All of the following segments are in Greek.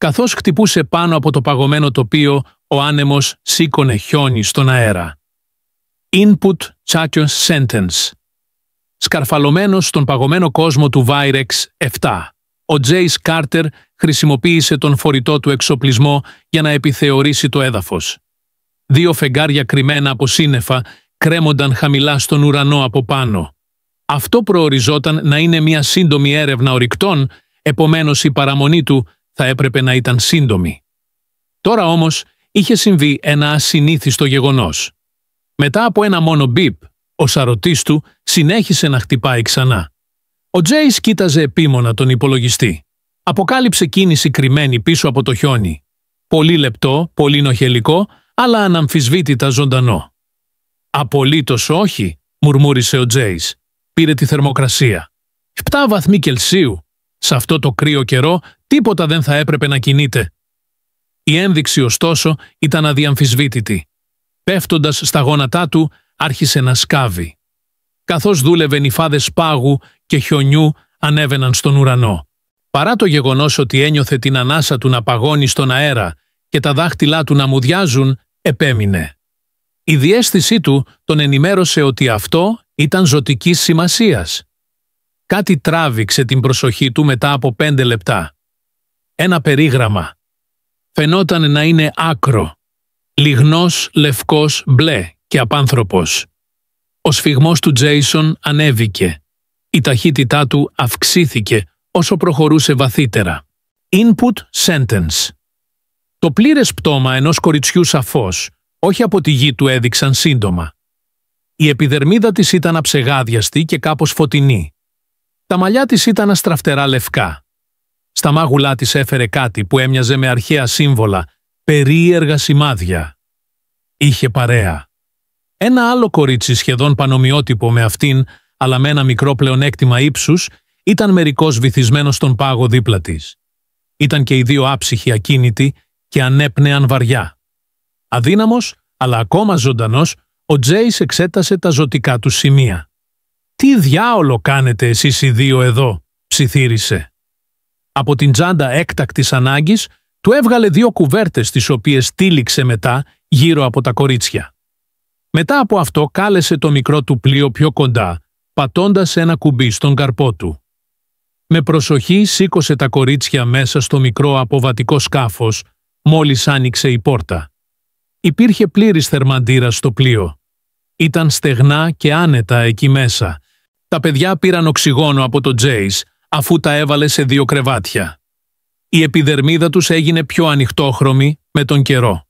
Καθώς χτυπούσε πάνω από το παγωμένο τοπίο, ο άνεμος σήκωνε χιόνι στον αέρα. Input Chacho Sentence. Σκαρφαλωμένος στον παγωμένο κόσμο του Virex 7, ο Jace Carter χρησιμοποίησε τον φορητό του εξοπλισμό για να επιθεωρήσει το έδαφος. 2 φεγγάρια κρυμμένα από σύννεφα κρέμονταν χαμηλά στον ουρανό από πάνω. Αυτό προοριζόταν να είναι μια σύντομη έρευνα ορυκτών, επομένως η παραμονή του θα έπρεπε να ήταν σύντομη. Τώρα όμως είχε συμβεί ένα ασυνήθιστο γεγονός. Μετά από ένα μόνο μπιπ, ο σαρωτής του συνέχισε να χτυπάει ξανά. Ο Jace κοίταζε επίμονα τον υπολογιστή. Αποκάλυψε κίνηση κρυμμένη πίσω από το χιόνι. Πολύ λεπτό, πολύ νοχελικό, αλλά αναμφισβήτητα ζωντανό. «Απολύτως όχι», μουρμούρισε ο Jace. Πήρε τη θερμοκρασία. 7 βαθμοί Κελσίου. Σε αυτό το κρύο καιρό τίποτα δεν θα έπρεπε να κινείται. Η ένδειξη ωστόσο ήταν αδιαμφισβήτητη. Πέφτοντας στα γόνατά του, άρχισε να σκάβει. Καθώς δούλευε, νυφάδες πάγου και χιονιού ανέβαιναν στον ουρανό. Παρά το γεγονός ότι ένιωθε την ανάσα του να παγώνει στον αέρα και τα δάχτυλά του να μουδιάζουν, επέμεινε. Η διαίσθησή του τον ενημέρωσε ότι αυτό ήταν ζωτικής σημασίας. Κάτι τράβηξε την προσοχή του μετά από 5 λεπτά. Ένα περίγραμμα. Φαινόταν να είναι άκρο. Λιγνός, λευκός, μπλε και απάνθρωπος. Ο σφιγμός του Τζέισον ανέβηκε. Η ταχύτητά του αυξήθηκε όσο προχωρούσε βαθύτερα. Input sentence. Το πλήρες πτώμα ενός κοριτσιού σαφώς, όχι από τη γη του έδειξαν σύντομα. Η επιδερμίδα της ήταν αψεγάδιαστη και κάπως φωτεινή. Τα μαλλιά της ήταν αστραφτερά λευκά. Στα μάγουλά της έφερε κάτι που έμοιαζε με αρχαία σύμβολα, περίεργα σημάδια. Είχε παρέα. Ένα άλλο κορίτσι σχεδόν πανομοιότυπο με αυτήν, αλλά με ένα μικρό πλεονέκτημα ύψους, ήταν μερικώς βυθισμένο στον πάγο δίπλα της. Ήταν και οι 2 άψυχοι ακίνητοι και ανέπνεαν βαριά. Αδύναμος, αλλά ακόμα ζωντανός, ο Jace εξέτασε τα ζωτικά του σημεία. «Τι διάολο κάνετε εσείς οι 2 εδώ», ψιθύρισε. Από την τσάντα έκτακτης ανάγκης του έβγαλε 2 κουβέρτες τις οποίες τύλιξε μετά γύρω από τα κορίτσια. Μετά από αυτό κάλεσε το μικρό του πλοίο πιο κοντά, πατώντας ένα κουμπί στον καρπό του. Με προσοχή σήκωσε τα κορίτσια μέσα στο μικρό αποβατικό σκάφος, μόλις άνοιξε η πόρτα. Υπήρχε πλήρης θερμαντήρας στο πλοίο. Ήταν στεγνά και άνετα εκεί μέσα. Τα παιδιά πήραν οξυγόνο από το Jace, αφού τα έβαλε σε 2 κρεβάτια. Η επιδερμίδα τους έγινε πιο ανοιχτόχρωμη με τον καιρό.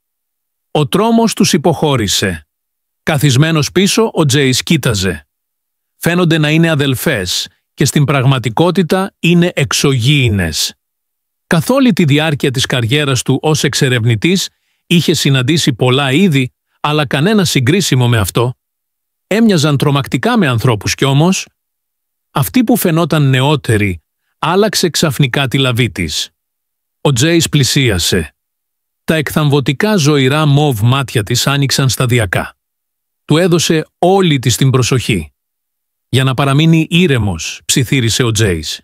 Ο τρόμος τους υποχώρησε. Καθισμένος πίσω, ο Jace κοίταζε. Φαίνονται να είναι αδελφές και στην πραγματικότητα είναι εξωγήινες. Καθ' όλη τη διάρκεια της καριέρας του ως εξερευνητής είχε συναντήσει πολλά είδη, αλλά κανένα συγκρίσιμο με αυτό. Έμοιαζαν τρομακτικά με ανθρώπους κι όμως, αυτή που φαινόταν νεότερη άλλαξε ξαφνικά τη λαβή της. Ο Jace πλησίασε. Τα εκθαμβωτικά ζωηρά μοβ μάτια της άνοιξαν σταδιακά. Του έδωσε όλη της την προσοχή. «Για να παραμείνει ήρεμος», ψιθύρισε ο Jace.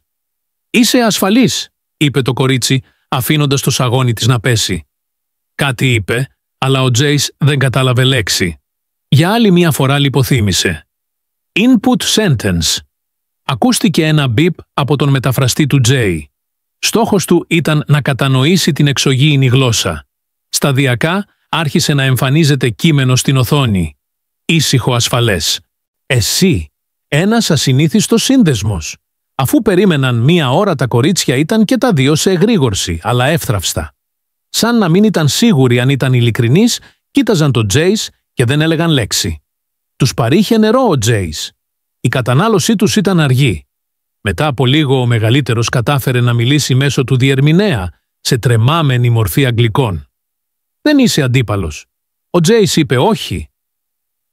«Είσαι ασφαλής», είπε το κορίτσι, αφήνοντας το σαγόνι της να πέσει. Κάτι είπε, αλλά ο Jace δεν κατάλαβε λέξη. Για άλλη μία φορά λιποθύμησε. Input sentence. Ακούστηκε ένα μπιπ από τον μεταφραστή του Jay. Στόχος του ήταν να κατανοήσει την εξωγήινη γλώσσα. Σταδιακά άρχισε να εμφανίζεται κείμενο στην οθόνη. Ήσυχο ασφαλές. «Εσύ, ένας ασυνήθιστος σύνδεσμος». Αφού περίμεναν 1 ώρα τα κορίτσια ήταν και τα 2 σε εγρήγορση, αλλά εύθραυστα. Σαν να μην ήταν σίγουροι αν ήταν ειλικρινείς, κοίταζαν τον Jace και δεν έλεγαν λέξη. Τους παρήχε νερό ο Jace. Η κατανάλωσή τους ήταν αργή. Μετά από λίγο ο μεγαλύτερος κατάφερε να μιλήσει μέσω του διερμηνέα, σε τρεμάμενη μορφή αγγλικών. «Δεν είσαι αντίπαλος». Ο Jace είπε «όχι».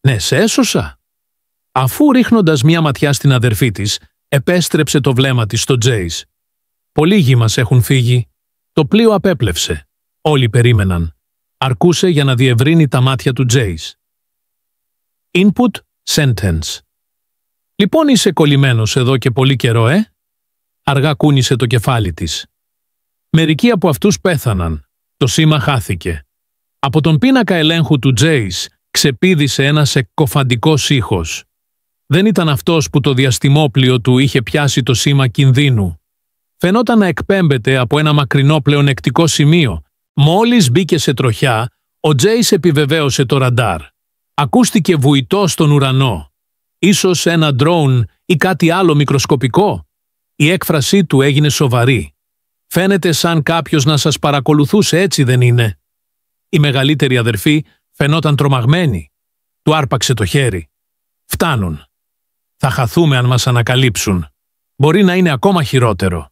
«Ναι, σε έσωσα». Αφού ρίχνοντας μια ματιά στην αδερφή της, επέστρεψε το βλέμμα της στο Jace. «Πολλοί γη μας έχουν φύγει». Το πλοίο απέπλευσε. Όλοι περίμεναν. Αρκούσε για να διευρύνει τα μάτια του Jace. Input sentence. «Λοιπόν είσαι κολλημένος εδώ και πολύ καιρό, Αργά κούνησε το κεφάλι της. Μερικοί από αυτούς πέθαναν. Το σήμα χάθηκε. Από τον πίνακα ελέγχου του Jace ξεπήδησε ένας εκκοφαντικός ήχος. Δεν ήταν αυτός που το διαστημόπλιο του είχε πιάσει το σήμα κινδύνου. Φαινόταν να εκπέμπεται από ένα μακρινό πλεονεκτικό σημείο. Μόλις μπήκε σε τροχιά, ο Jace επιβεβαίωσε το ραντάρ. Ακούστηκε βουητό στον ουρανό. Ίσως ένα ντρόουν ή κάτι άλλο μικροσκοπικό. Η έκφρασή του έγινε σοβαρή. «Φαίνεται σαν κάποιος να σας παρακολουθούσε, έτσι δεν είναι?» Η μεγαλύτερη αδερφή φαινόταν τρομαγμένη. Του άρπαξε το χέρι. «Φτάνουν. Θα χαθούμε αν μας ανακαλύψουν. Μπορεί να είναι ακόμα χειρότερο».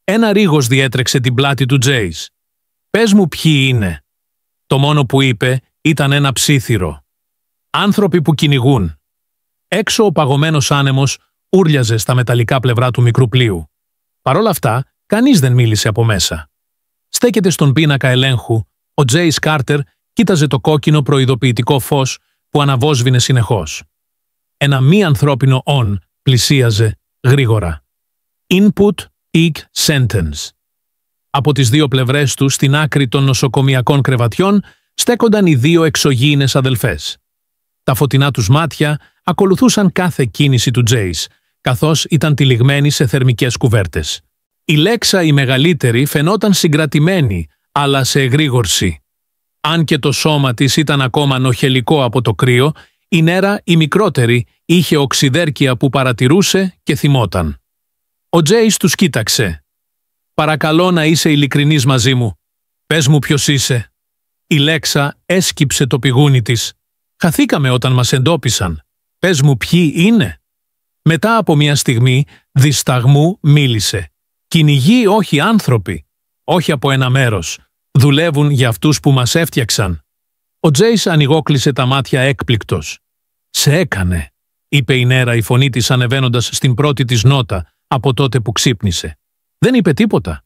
Ένα ρίγος διέτρεξε την πλάτη του Jace. «Πες μου ποιοι είναι». Το μόνο που είπε ήταν ένα ψίθυρο. «Άνθρωποι που κυνηγούν». Έξω ο παγωμένος άνεμος ούρλιαζε στα μεταλλικά πλευρά του μικρού πλοίου. Παρ' όλα αυτά, κανείς δεν μίλησε από μέσα. Στέκεται στον πίνακα ελέγχου, ο Jace Carter κοίταζε το κόκκινο προειδοποιητικό φως που αναβόσβηνε συνεχώς. Ένα μη ανθρώπινο «on» πλησίαζε γρήγορα. Input Egg Sentence. Από τις δύο πλευρές του, στην άκρη των νοσοκομιακών κρεβατιών, στέκονταν οι δύο εξωγήινες αδελφές. Τα φωτεινά τους μάτια ακολουθούσαν κάθε κίνηση του Jace, καθώς ήταν τυλιγμένοι σε θερμικές κουβέρτες. Η Λέξα η μεγαλύτερη φαινόταν συγκρατημένη, αλλά σε εγρήγορση. Αν και το σώμα της ήταν ακόμα νοχελικό από το κρύο, η Νέρα η μικρότερη είχε οξυδέρκεια που παρατηρούσε και θυμόταν. Ο Jace τους κοίταξε. «Παρακαλώ να είσαι ειλικρινής μαζί μου. Πες μου ποιος είσαι». Η Λέξα έσκυψε το πηγούνι της. «Χαθήκαμε όταν μας εντόπισαν. Πες μου ποιοι είναι». Μετά από μια στιγμή δισταγμού μίλησε. «Κυνηγοί, όχι άνθρωποι. Όχι από ένα μέρος. Δουλεύουν για αυτούς που μας έφτιαξαν». Ο Jace ανοιγόκλεισε τα μάτια έκπληκτος. «Σε έκανε», είπε η Νέρα, η φωνή της ανεβαίνοντας στην πρώτη της νότα από τότε που ξύπνησε. Δεν είπε τίποτα.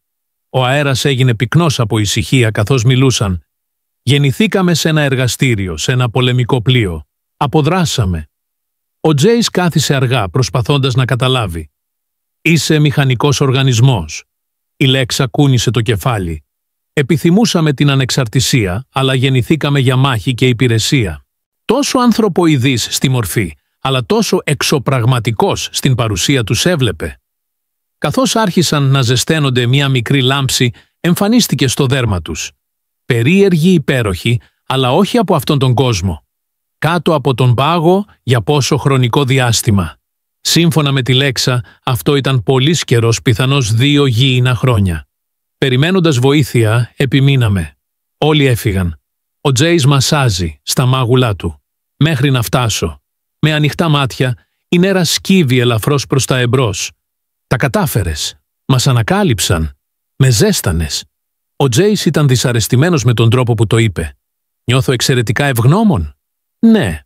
Ο αέρας έγινε πυκνός από ησυχία καθώς μιλούσαν. «Γεννηθήκαμε σε ένα εργαστήριο, σε ένα πολεμικό πλοίο. Αποδράσαμε». Ο Jace κάθισε αργά, προσπαθώντας να καταλάβει. «Είσαι μηχανικός οργανισμός». Η Λέξα κούνησε το κεφάλι. «Επιθυμούσαμε την ανεξαρτησία, αλλά γεννηθήκαμε για μάχη και υπηρεσία». Τόσο ανθρωποειδής στη μορφή, αλλά τόσο εξωπραγματικός στην παρουσία τους έβλεπε. Καθώς άρχισαν να ζεσταίνονται μια μικρή λάμψη, εμφανίστηκε στο δέρμα τους. Περίεργη υπέροχη, αλλά όχι από αυτόν τον κόσμο. Κάτω από τον πάγο για πόσο χρονικό διάστημα. Σύμφωνα με τη Λέξα, αυτό ήταν πολύς καιρός, πιθανώς 2 γήινα χρόνια. Περιμένοντας βοήθεια, επιμείναμε. Όλοι έφυγαν. Ο Jace μασάζει στα μάγουλά του. «Μέχρι να φτάσω». Με ανοιχτά μάτια, η Νέρα σκύβει ελαφρώς προς τα εμπρός. «Τα κατάφερες. Μας ανακάλυψαν. Με ζέστανες». Ο Jace ήταν δυσαρεστημένος με τον τρόπο που το είπε. «Νιώθω εξαιρετικά ευγνώμων». «Ναι».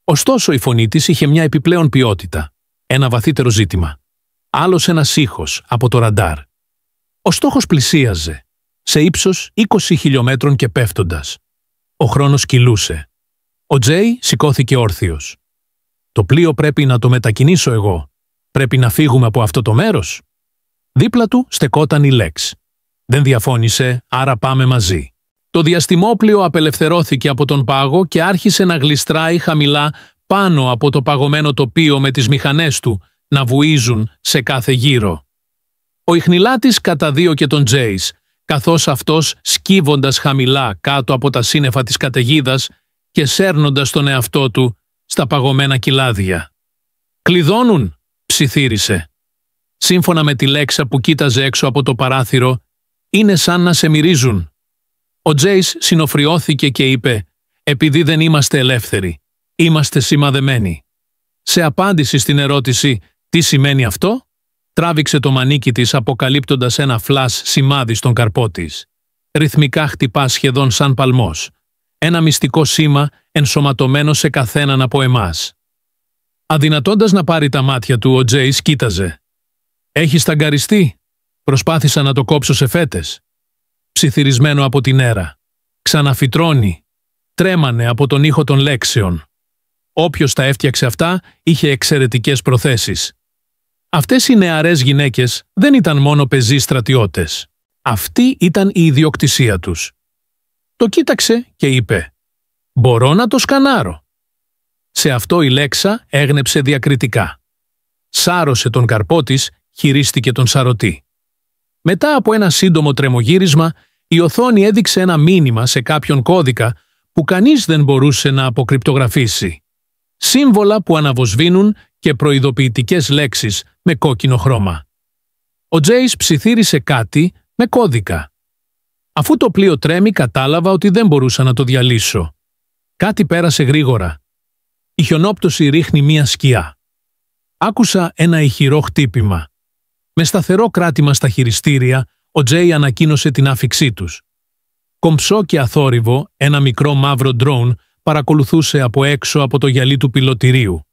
Ωστόσο η φωνή της είχε μια επιπλέον ποιότητα. Ένα βαθύτερο ζήτημα. Άλλος ένας ήχος από το ραντάρ. Ο στόχος πλησίαζε. Σε ύψος 20 χιλιόμετρων και πέφτοντας. Ο χρόνος κυλούσε. Ο Τζέι σηκώθηκε όρθιος. «Το πλοίο πρέπει να το μετακινήσω εγώ. Πρέπει να φύγουμε από αυτό το μέρος». Δίπλα του στεκόταν η Λέξ. Δεν διαφώνησε, άρα πάμε μαζί. Το διαστημόπλοιο απελευθερώθηκε από τον πάγο και άρχισε να γλιστράει χαμηλά πάνω από το παγωμένο τοπίο με τις μηχανές του να βουίζουν σε κάθε γύρο. Ο ιχνηλάτης καταδίωκε τον Jace, καθώς αυτός σκύβοντας χαμηλά κάτω από τα σύννεφα της καταιγίδας και σέρνοντας τον εαυτό του στα παγωμένα κοιλάδια. «Κλειδώνουν», ψιθύρισε. Σύμφωνα με τη Λέξα που κοίταζε έξω από το παράθυρο, «είναι σαν να σε μυρίζουν». Ο Jace συνοφριώθηκε και είπε «επειδή δεν είμαστε ελεύθεροι, είμαστε σημαδεμένοι». Σε απάντηση στην ερώτηση «τι σημαίνει αυτό», τράβηξε το μανίκι της αποκαλύπτοντας ένα φλας σημάδι στον καρπό της. Ρυθμικά χτυπά σχεδόν σαν παλμός. Ένα μυστικό σήμα ενσωματωμένο σε καθέναν από εμάς. Αδυνατώντας να πάρει τα μάτια του, ο Jace κοίταζε. «Έχεις ταγκαριστεί?» Προσπάθησα να το κόψω σε φέτες. Ψιθυρισμένο από την αίρα. Ξαναφυτρώνει. Τρέμανε από τον ήχο των λέξεων. Όποιος τα έφτιαξε αυτά είχε εξαιρετικές προθέσεις. Αυτές οι νεαρές γυναίκες δεν ήταν μόνο πεζοί στρατιώτες. Αυτή ήταν η ιδιοκτησία τους. Το κοίταξε και είπε «Μπορώ να το σκανάρω». Σε αυτό η Λέξα έγνεψε διακριτικά. Σάρωσε τον καρπό της, χειρίστηκε τον σαρωτή. Μετά από ένα σύντομο τρεμογύρισμα, η οθόνη έδειξε ένα μήνυμα σε κάποιον κώδικα που κανείς δεν μπορούσε να αποκρυπτογραφήσει. Σύμβολα που αναβοσβήνουν και προειδοποιητικές λέξεις με κόκκινο χρώμα. Ο Τζέις ψιθύρισε κάτι με κώδικα. Αφού το πλοίο τρέμει, κατάλαβα ότι δεν μπορούσα να το διαλύσω. Κάτι πέρασε γρήγορα. Η χιονόπτωση ρίχνει μία σκιά. Άκουσα ένα ηχηρό χτύπημα. Με σταθερό κράτημα στα χειριστήρια, ο Τζέι ανακοίνωσε την άφιξή τους. Κομψό και αθόρυβο, ένα μικρό μαύρο ντρόουν παρακολουθούσε από έξω από το γυαλί του πιλωτηρίου.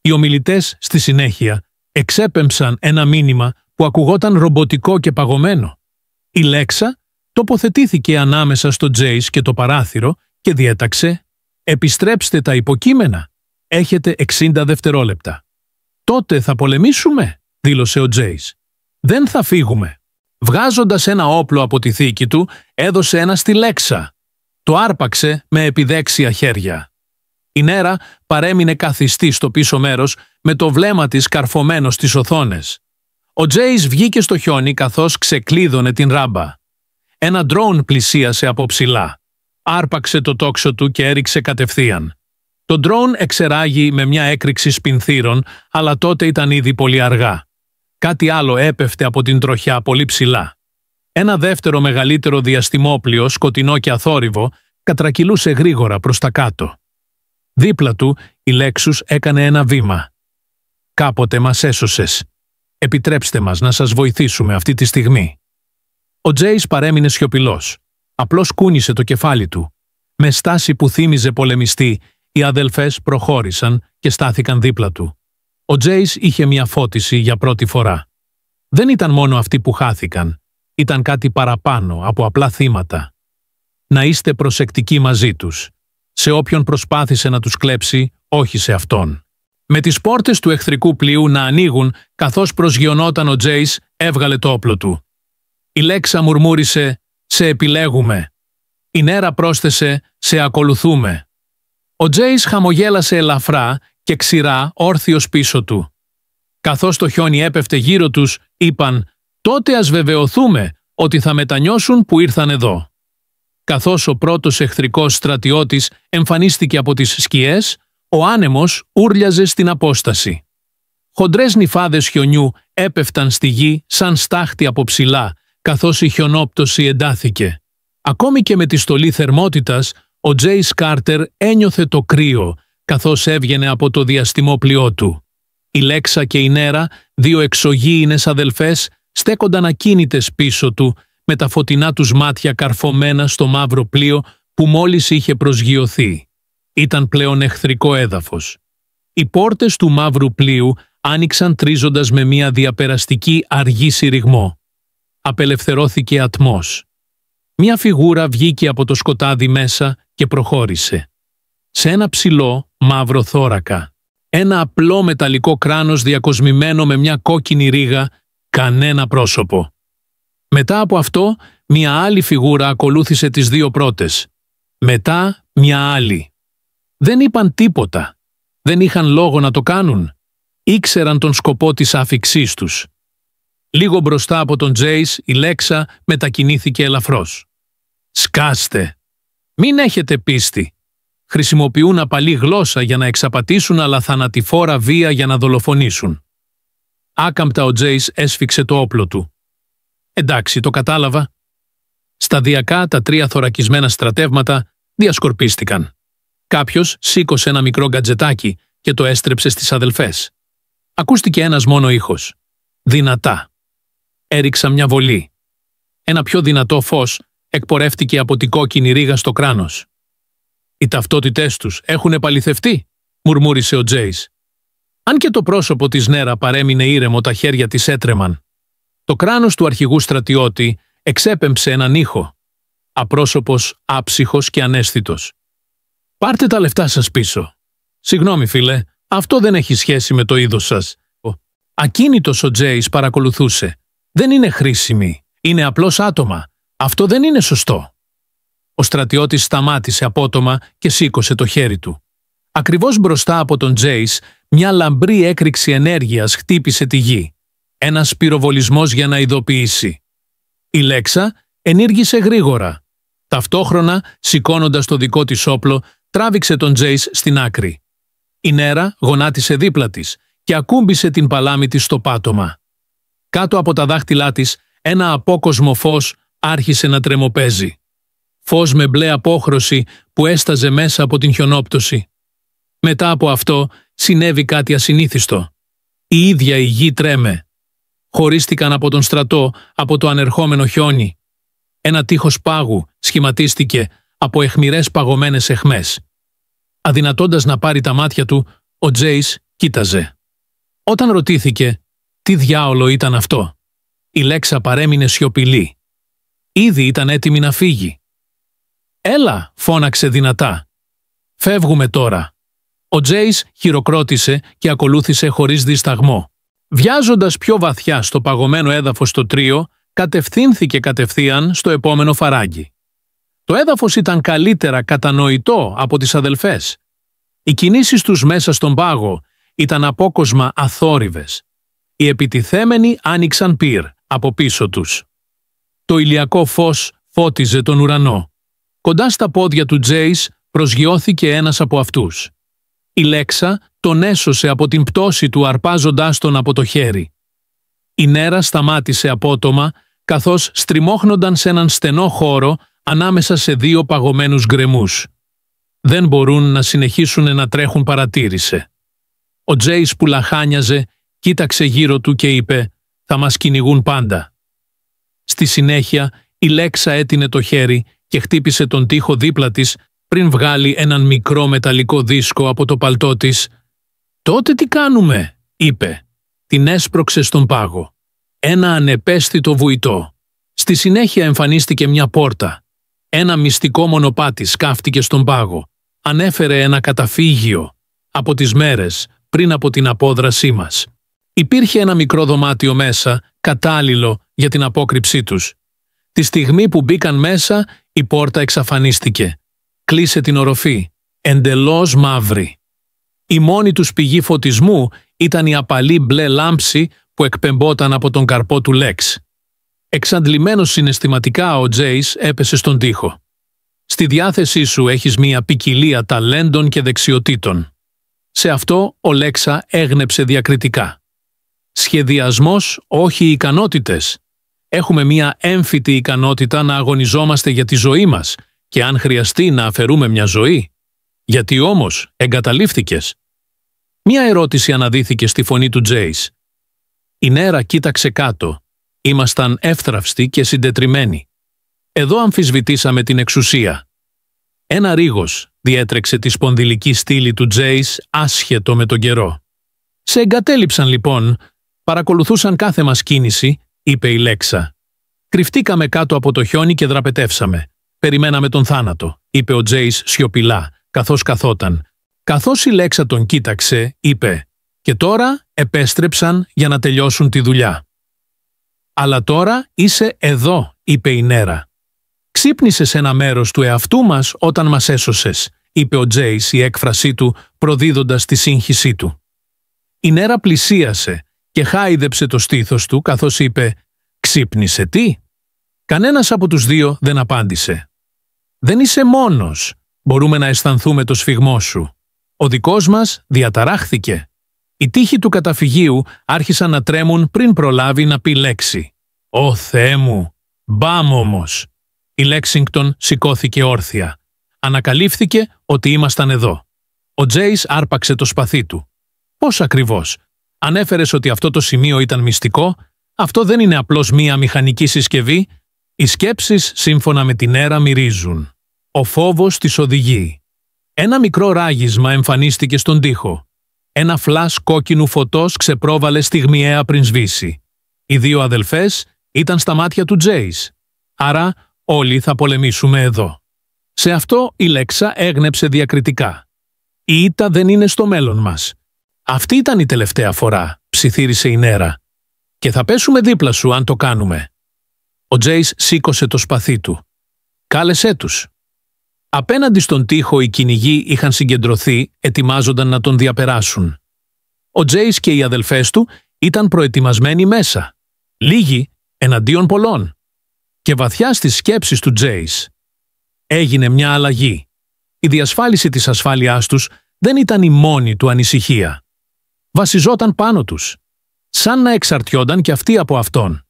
Οι ομιλητές, στη συνέχεια, εξέπεμψαν ένα μήνυμα που ακουγόταν ρομποτικό και παγωμένο. Η Λέξα τοποθετήθηκε ανάμεσα στο Τζέις και το παράθυρο και διέταξε «Επιστρέψτε τα υποκείμενα. Έχετε 60 δευτερόλεπτα». «Τότε θα πολεμήσουμε», δήλωσε ο Τζέις. «Δεν θα φύγουμε». Βγάζοντας ένα όπλο από τη θήκη του, έδωσε ένα στη Λέξα. Το άρπαξε με επιδέξια χέρια. Η Νέρα παρέμεινε καθιστή στο πίσω μέρος με το βλέμμα της καρφωμένο στις οθόνες. Ο Τζέις βγήκε στο χιόνι καθώς ξεκλείδωνε την ράμπα. Ένα ντρόουν πλησίασε από ψηλά. Άρπαξε το τόξο του και έριξε κατευθείαν. Το ντρόουν εξεράγει με μια έκρηξη σπινθήρων, αλλά τότε ήταν ήδη πολύ αργά. Κάτι άλλο έπεφτε από την τροχιά πολύ ψηλά. Ένα δεύτερο μεγαλύτερο διαστημόπλιο, σκοτεινό και αθόρυβο, κατρακυλούσε γρήγορα προς τα κάτω. Δίπλα του η Λέξους έκανε ένα βήμα. «Κάποτε μας έσωσες. Επιτρέψτε μας να σας βοηθήσουμε αυτή τη στιγμή». Ο Τζέις παρέμεινε σιωπηλός. Απλώς κούνησε το κεφάλι του. Με στάση που θύμιζε πολεμιστή, οι αδελφές προχώρησαν και στάθηκαν δίπλα του. Ο Τζέις είχε μια φώτιση για πρώτη φορά. Δεν ήταν μόνο αυτοί που χάθηκαν. Ήταν κάτι παραπάνω από απλά θύματα. Να είστε προσεκτικοί μαζί τους. Σε όποιον προσπάθησε να τους κλέψει, όχι σε αυτόν. Με τις πόρτες του εχθρικού πλοίου να ανοίγουν καθώς προσγειωνόταν ο Τζέις, έβγαλε το όπλο του. Η Λέξα μουρμούρισε «Σε επιλέγουμε». Η Νέρα πρόσθεσε «Σε ακολουθούμε». Ο Τζέις χαμογέλασε ελαφρά και ξηρά όρθιος πίσω του. Καθώς το χιόνι έπεφτε γύρω τους, είπαν «Τότε ας βεβαιωθούμε ότι θα μετανιώσουν που ήρθαν εδώ». Καθώς ο πρώτος εχθρικός στρατιώτης εμφανίστηκε από τις σκιές, ο άνεμος ούρλιαζε στην απόσταση. Χοντρές νυφάδες χιονιού έπεφταν στη γη σαν στάχτη από ψηλά, καθώς η χιονόπτωση εντάθηκε. Ακόμη και με τη στολή θερμότητας, ο Τζέις Κάρτερ ένιωθε το κρύο, καθώς έβγαινε από το διαστημόπλοιό του. Η Λέξα και η Νέρα, δύο εξωγήινες αδελφές, στέκονταν ακίνητες πίσω του, με τα φωτεινά τους μάτια καρφωμένα στο μαύρο πλοίο που μόλις είχε προσγειωθεί. Ήταν πλέον εχθρικό έδαφος. Οι πόρτες του μαύρου πλοίου άνοιξαν τρίζοντας με μια διαπεραστική αργή συρριγμό. Απελευθερώθηκε ατμός. Μια φιγούρα βγήκε από το σκοτάδι μέσα και προχώρησε. Σε ένα ψηλό μαύρο θώρακα. Ένα απλό μεταλλικό κράνος διακοσμημένο με μια κόκκινη ρίγα, κανένα πρόσωπο. Μετά από αυτό, μια άλλη φιγούρα ακολούθησε τις δύο πρώτες. Μετά, μια άλλη. Δεν είπαν τίποτα. Δεν είχαν λόγο να το κάνουν. Ήξεραν τον σκοπό της άφιξής τους. Λίγο μπροστά από τον Τζέις, η Λέξα μετακινήθηκε ελαφρώς. «Σκάστε! Μην έχετε πίστη. Χρησιμοποιούν απαλή γλώσσα για να εξαπατήσουν, αλλά θανατηφόρα βία για να δολοφονήσουν». Άκαμπτα ο Τζέις έσφιξε το όπλο του. «Εντάξει, το κατάλαβα». Σταδιακά τα τρία θωρακισμένα στρατεύματα διασκορπίστηκαν. Κάποιος σήκωσε ένα μικρό γκατζετάκι και το έστρεψε στις αδελφές. Ακούστηκε ένας μόνο ήχος. Δυνατά. Έριξα μια βολή. Ένα πιο δυνατό φως εκπορεύτηκε από την κόκκινη ρίγα στο κράνος. «Οι ταυτότητές τους έχουν επαληθευτεί», μουρμούρισε ο Τζέις. Αν και το πρόσωπο της Νέρα παρέμεινε ήρεμο, τα χέρια της έτρεμαν. Το κράνος του αρχηγού στρατιώτη εξέπεμψε έναν ήχο. Απρόσωπος, άψυχος και αναίσθητος. «Πάρτε τα λεφτά σας πίσω». «Συγγνώμη φίλε, αυτό δεν έχει σχέση με το είδος σας». Ακίνητος ο Τζέις παρακολουθούσε. «Δεν είναι χρήσιμη. Είναι απλώς άτομα. Αυτό δεν είναι σωστό». Ο στρατιώτης σταμάτησε απότομα και σήκωσε το χέρι του. Ακριβώς μπροστά από τον Τζέις, μια λαμπρή έκρηξη ενέργειας χτύπησε τη γη. Ένας πυροβολισμός για να ειδοποιήσει. Η Λέξα ενήργησε γρήγορα. Ταυτόχρονα, σηκώνοντας το δικό της όπλο, τράβηξε τον Τζέις στην άκρη. Η Νέρα γονάτισε δίπλα της και ακούμπησε την παλάμη της στο πάτωμα. Κάτω από τα δάχτυλά της, ένα απόκοσμο φως άρχισε να τρεμοπαίζει. Φως με μπλε απόχρωση που έσταζε μέσα από την χιονόπτωση. Μετά από αυτό συνέβη κάτι ασυνήθιστο. Η ίδια η γη τρέμε. Χωρίστηκαν από τον στρατό από το ανερχόμενο χιόνι. Ένα τείχος πάγου σχηματίστηκε από αιχμηρές παγωμένες αιχμές. Αδυνατώντας να πάρει τα μάτια του, ο Τζέις κοίταζε. Όταν ρωτήθηκε τι διάολο ήταν αυτό, η Λέξα παρέμεινε σιωπηλή. Ήδη ήταν έτοιμη να φύγει. «Έλα», φώναξε δυνατά. «Φεύγουμε τώρα». Ο Τζέις χειροκρότησε και ακολούθησε χωρίς δισταγμό. Βιάζοντας πιο βαθιά στο παγωμένο έδαφος το τρίο, κατευθύνθηκε κατευθείαν στο επόμενο φαράγγι. Το έδαφος ήταν καλύτερα κατανοητό από τις αδελφές. Οι κινήσεις τους μέσα στον πάγο ήταν απόκοσμα αθόρυβες. Οι επιτιθέμενοι άνοιξαν πυρ από πίσω τους. Το ηλιακό φως φώτιζε τον ουρανό. Κοντά στα πόδια του Τζέις προσγειώθηκε ένας από αυτούς. Η Λέξα τον έσωσε από την πτώση του αρπάζοντάς τον από το χέρι. Η Νέρα σταμάτησε απότομα καθώς στριμώχνονταν σε έναν στενό χώρο ανάμεσα σε δύο παγωμένους γκρεμούς. «Δεν μπορούν να συνεχίσουν να τρέχουν», παρατήρησε. Ο Τζέις που λαχάνιαζε κοίταξε γύρω του και είπε «Θα μας κυνηγούν πάντα». Στη συνέχεια η Λέξα έτεινε το χέρι και χτύπησε τον τοίχο δίπλα της πριν βγάλει έναν μικρό μεταλλικό δίσκο από το παλτό της. «Τότε τι κάνουμε», είπε. Την έσπρωξε στον πάγο. Ένα ανεπαίσθητο βουητό. Στη συνέχεια εμφανίστηκε μια πόρτα. Ένα μυστικό μονοπάτι σκάφτηκε στον πάγο. Ανέφερε ένα καταφύγιο από τις μέρες πριν από την απόδρασή μας. Υπήρχε ένα μικρό δωμάτιο μέσα, κατάλληλο για την απόκρυψή τους. Τη στιγμή που μπήκαν μέσα, η πόρτα εξαφανίστηκε. Κλείσε την οροφή, εντελώς μαύρη. Η μόνη τους πηγή φωτισμού ήταν η απαλή μπλε λάμψη που εκπεμπόταν από τον καρπό του Λέξ. Εξαντλημένος συναισθηματικά ο Τζέις έπεσε στον τοίχο. «Στη διάθεσή σου έχεις μία ποικιλία ταλέντων και δεξιοτήτων». Σε αυτό ο Λέξα έγνεψε διακριτικά. «Σχεδιασμός, όχι ικανότητες. Έχουμε μία έμφυτη ικανότητα να αγωνιζόμαστε για τη ζωή μας και αν χρειαστεί να αφαιρούμε μια ζωή. Γιατί όμως εγκαταλείφθηκες?» Μία ερώτηση αναδύθηκε στη φωνή του Τζέις. Η Νέρα κοίταξε κάτω. Ήμασταν εύθραυστοι και συντετριμμένοι. Εδώ αμφισβητήσαμε την εξουσία. Ένα ρίγος διέτρεξε τη σπονδυλική στήλη του Τζέις άσχετο με τον καιρό. «Σε εγκατέλειψαν λοιπόν, παρακολουθούσαν κάθε μας κίνηση», είπε η Λέξα. «Κρυφτήκαμε κάτω από το χιόνι και δραπετεύσαμε. Περιμέναμε τον θάνατο», είπε ο Τζέις σιωπηλά, καθώς καθόταν. Καθώς η Λέξα τον κοίταξε, είπε «Και τώρα επέστρεψαν για να τελειώσουν τη δουλειά». «Αλλά τώρα είσαι εδώ», είπε η Νέρα. «Ξύπνησες ένα μέρος του εαυτού μας όταν μας έσωσες», είπε ο Τζέις, η έκφρασή του προδίδοντας τη σύγχυσή του. Η Νέρα πλησίασε και χάιδεψε το στήθος του καθώς είπε «Ξύπνησε τι?» Κανένας από τους δύο δεν απάντησε. «Δεν είσαι μόνος. Μπορούμε να αισθανθούμε το σφιγμό σου. Ο δικός μας διαταράχθηκε». Οι τοίχοι του καταφυγίου άρχισαν να τρέμουν πριν προλάβει να πει λέξη. «Ω Θεέ μου! Μπαμ όμως!» Η Λέξινγκτον σηκώθηκε όρθια. Ανακαλύφθηκε ότι ήμασταν εδώ. Ο Τζέις άρπαξε το σπαθί του. «Πώς ακριβώς? Ανέφερες ότι αυτό το σημείο ήταν μυστικό? Αυτό δεν είναι απλώς μία μηχανική συσκευή?» Οι σκέψεις σύμφωνα με την Νέρα μυρίζουν. Ο φόβος τις οδηγεί. Ένα μικρό ράγισμα εμφανίστηκε στον τοίχο. Ένα φλας κόκκινου φωτός ξεπρόβαλε στιγμιαία πριν σβήσει. Οι δύο αδελφές ήταν στα μάτια του Τζέις. Άρα όλοι θα πολεμήσουμε εδώ. Σε αυτό η Λέξα έγνεψε διακριτικά. «Η ήττα δεν είναι στο μέλλον μας. Αυτή ήταν η τελευταία φορά», ψιθύρισε η Νέρα. «Και θα πέσουμε δίπλα σου αν το κάνουμε». Ο Τζέις σήκωσε το σπαθί του. «Κάλεσέ τους». Απέναντι στον τοίχο οι κυνηγοί είχαν συγκεντρωθεί, ετοιμάζονταν να τον διαπεράσουν. Ο Τζέις και οι αδελφές του ήταν προετοιμασμένοι μέσα. Λίγοι εναντίον πολλών. Και βαθιά στις σκέψεις του Τζέις έγινε μια αλλαγή. Η διασφάλιση της ασφάλειάς τους δεν ήταν η μόνη του ανησυχία. Βασιζόταν πάνω τους, σαν να εξαρτιόνταν κι αυτοί από αυτόν.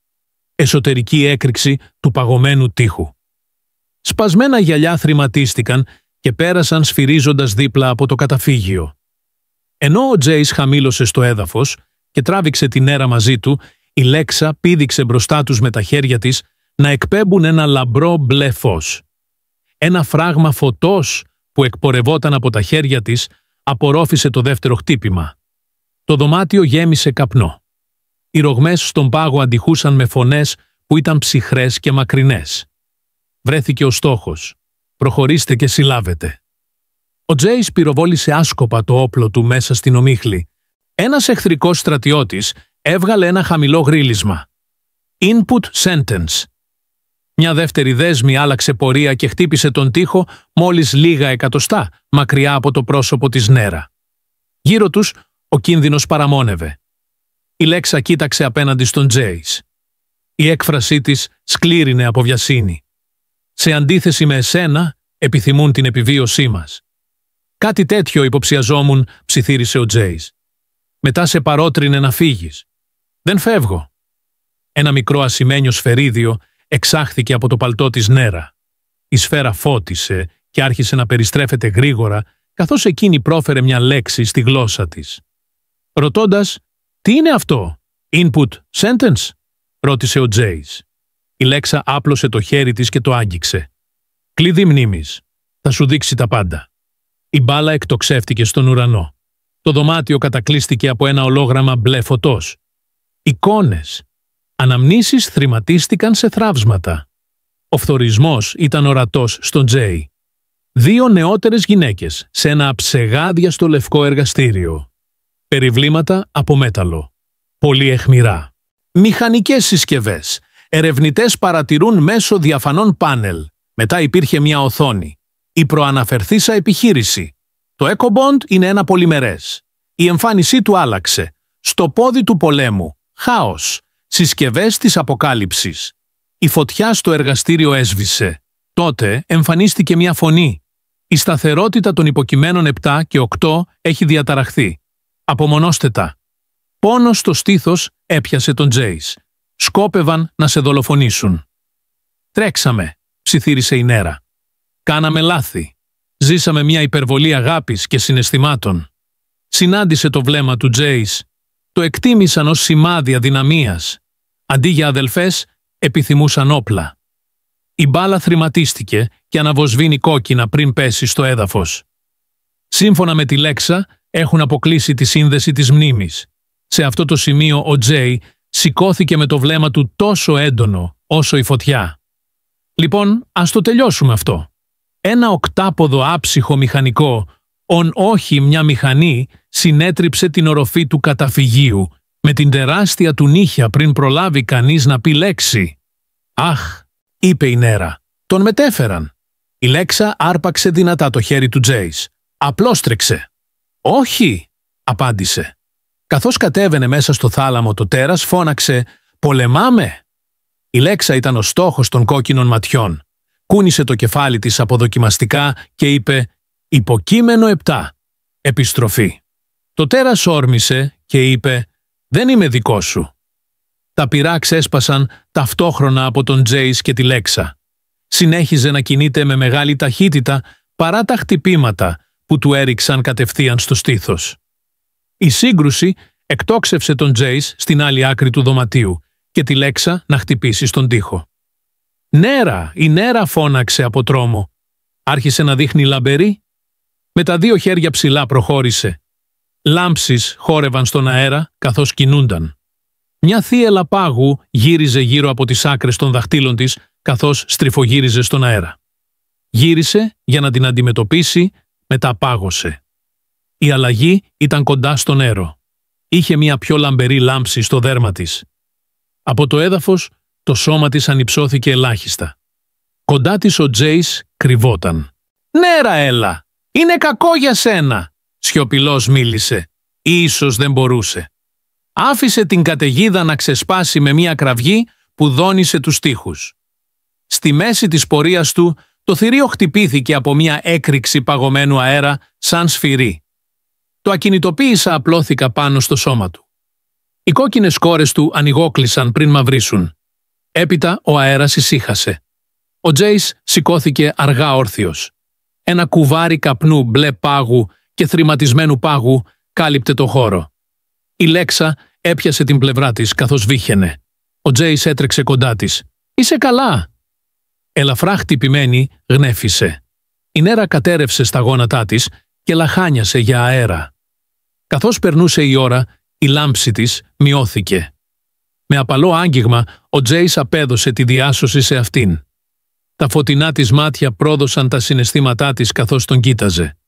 Εσωτερική έκρηξη του παγωμένου τοίχου. Σπασμένα γυαλιά θρηματίστηκαν και πέρασαν σφυρίζοντας δίπλα από το καταφύγιο. Ενώ ο Τζέις χαμήλωσε στο έδαφος και τράβηξε την νέρα μαζί του, η Λέξα πήδηξε μπροστά τους με τα χέρια της να εκπέμπουν ένα λαμπρό μπλε φως. Ένα φράγμα φωτός που εκπορευόταν από τα χέρια της απορρόφησε το δεύτερο χτύπημα. Το δωμάτιο γέμισε καπνό. Οι ρογμές στον πάγο αντιχούσαν με φωνές που ήταν ψυχρές και μακρινές. Βρέθηκε ο στόχος. «Προχωρήστε και συλλάβετε». Ο Τζέις πυροβόλησε άσκοπα το όπλο του μέσα στην ομίχλη. Ένας εχθρικός στρατιώτης έβγαλε ένα χαμηλό γρίλισμα. «Input sentence». Μια δεύτερη δέσμη άλλαξε πορεία και χτύπησε τον τοίχο μόλις λίγα εκατοστά μακριά από το πρόσωπο της Νέρα. Γύρω τους ο κίνδυνος παραμόνευε. Η Λέξα κοίταξε απέναντι στον Τζέις. Η έκφρασή της σκλήρινε από βιασύνη. «Σε αντίθεση με εσένα, επιθυμούν την επιβίωσή μας». «Κάτι τέτοιο υποψιαζόμουν», ψιθύρισε ο Τζέις. «Μετά σε παρότρινε να φύγεις». «Δεν φεύγω». Ένα μικρό ασημένιο σφαιρίδιο εξάχθηκε από το παλτό της Νέρα. Η σφαίρα φώτισε και άρχισε να περιστρέφεται γρήγορα, καθώς εκείνη πρόφερε μια λέξη στη γλώσσα της. Ρωτώντας «Τι είναι αυτό, input sentence?» ρώτησε ο Τζέις. Η Λέξα άπλωσε το χέρι της και το άγγιξε. «Κλειδί μνήμης. Θα σου δείξει τα πάντα». Η μπάλα εκτοξεύτηκε στον ουρανό. Το δωμάτιο κατακλείστηκε από ένα ολόγραμμα μπλε φωτός. Εικόνες. Αναμνήσεις θρηματίστηκαν σε θραύσματα. Ο φθορισμός ήταν ορατός στον Τζέι. 2 νεότερες γυναίκες σε ένα αψεγάδιαστο λευκό εργαστήριο. Περιβλήματα από μέταλλο. Πολύ αιχμηρά. Μηχανικές συσκευές. Ερευνητές παρατηρούν μέσω διαφανών πάνελ. Μετά υπήρχε μια οθόνη. Η προαναφερθήσα επιχείρηση. Το EcoBond είναι ένα πολυμερές. Η εμφάνισή του άλλαξε. Στο πόδι του πολέμου. Χάος. Συσκευές της αποκάλυψης. Η φωτιά στο εργαστήριο έσβησε. Τότε εμφανίστηκε μια φωνή. Η σταθερότητα των υποκειμένων 7 και 8 έχει διαταραχθεί. Απομονώστε τα. Πόνος στο στήθος έπιασε τον Τζέις. Σκόπευαν να σε δολοφονήσουν. «Τρέξαμε», ψιθύρισε η Νέρα. «Κάναμε λάθη. Ζήσαμε μια υπερβολή αγάπης και συναισθημάτων». Συνάντησε το βλέμμα του Τζέις. Το εκτίμησαν ως σημάδι αδυναμίας. Αντί για αδελφές, επιθυμούσαν όπλα. Η μπάλα θρηματίστηκε και αναβοσβήνει κόκκινα πριν πέσει στο έδαφος. Σύμφωνα με τη Λέξα, έχουν αποκλείσει τη σύνδεση της μνήμης. Σε αυτό το σημείο ο Τζέι σηκώθηκε με το βλέμμα του τόσο έντονο όσο η φωτιά. «Λοιπόν, ας το τελειώσουμε αυτό. Ένα οκτάποδο άψυχο μηχανικό, όχι μια μηχανή, συνέτριψε την οροφή του καταφυγίου με την τεράστια του νύχια πριν προλάβει κανείς να πει λέξη. «Αχ», είπε η Νέρα, «τον μετέφεραν». Η Λέξα άρπαξε δυνατά το χέρι του Τζέις. «Απλόστρεξε». «Όχι», απάντησε. Καθώς κατέβαινε μέσα στο θάλαμο το τέρας, φώναξε «Πολεμάμε». Η Λέξα ήταν ο στόχος των κόκκινων ματιών. Κούνησε το κεφάλι της αποδοκιμαστικά και είπε «Υποκείμενο 7. Επιστροφή». Το τέρας όρμησε και είπε «Δεν είμαι δικό σου». Τα πυρά ξέσπασαν ταυτόχρονα από τον Τζέις και τη Λέξα. Συνέχιζε να κινείται με μεγάλη ταχύτητα παρά τα χτυπήματα που του έριξαν κατευθείαν στο στήθος. Η σύγκρουση εκτόξευσε τον Τζέις στην άλλη άκρη του δωματίου και τη Λέξα να χτυπήσει στον τοίχο. «Νέρα, η Νέρα», φώναξε από τρόμο. Άρχισε να δείχνει λαμπερή. Με τα 2 χέρια ψηλά προχώρησε. Λάμψεις χόρευαν στον αέρα καθώς κινούνταν. Μια θύελα πάγου γύριζε γύρω από τις άκρες των δαχτύλων της καθώς στριφογύριζε στον αέρα. Γύρισε για να την αντιμετωπίσει, μετά πάγωσε. Η αλλαγή ήταν κοντά στο νερό. Είχε μια πιο λαμπερή λάμψη στο δέρμα της. Από το έδαφος Το σώμα της ανυψώθηκε ελάχιστα. Κοντά της ο Τζέις κρυβόταν. «Ναι, Ραέλα, είναι κακό για σένα», σιωπηλός μίλησε. Ίσως δεν μπορούσε. Άφησε την καταιγίδα να ξεσπάσει με μια κραυγή που δόνησε τους τοίχους. Στη μέση της πορείας του, το θηρίο χτυπήθηκε από μια έκρηξη παγωμένου αέρα σαν σφυρί. Το ακινητοποίησα, απλώθηκα πάνω στο σώμα του. Οι κόκκινες κόρες του ανοιγόκλεισαν πριν μαυρίσουν. Έπειτα ο αέρας ησύχασε. Ο Τζέις σηκώθηκε αργά όρθιος. Ένα κουβάρι καπνού μπλε πάγου και θρηματισμένου πάγου κάλυπτε το χώρο. Η Λέξα έπιασε την πλευρά της καθώς βύχαινε. Ο Τζέις έτρεξε κοντά της. «Είσαι καλά?» Ελαφρά χτυπημένη γνέφισε. Η νέρα κατέρευσε στα γόνατά της και λαχάνιασε για αέρα. Καθώς περνούσε η ώρα, η λάμψη της μειώθηκε. Με απαλό άγγιγμα, ο Τζέις απέδωσε τη διάσωση σε αυτήν. Τα φωτεινά της μάτια πρόδωσαν τα συναισθήματά της καθώς τον κοίταζε.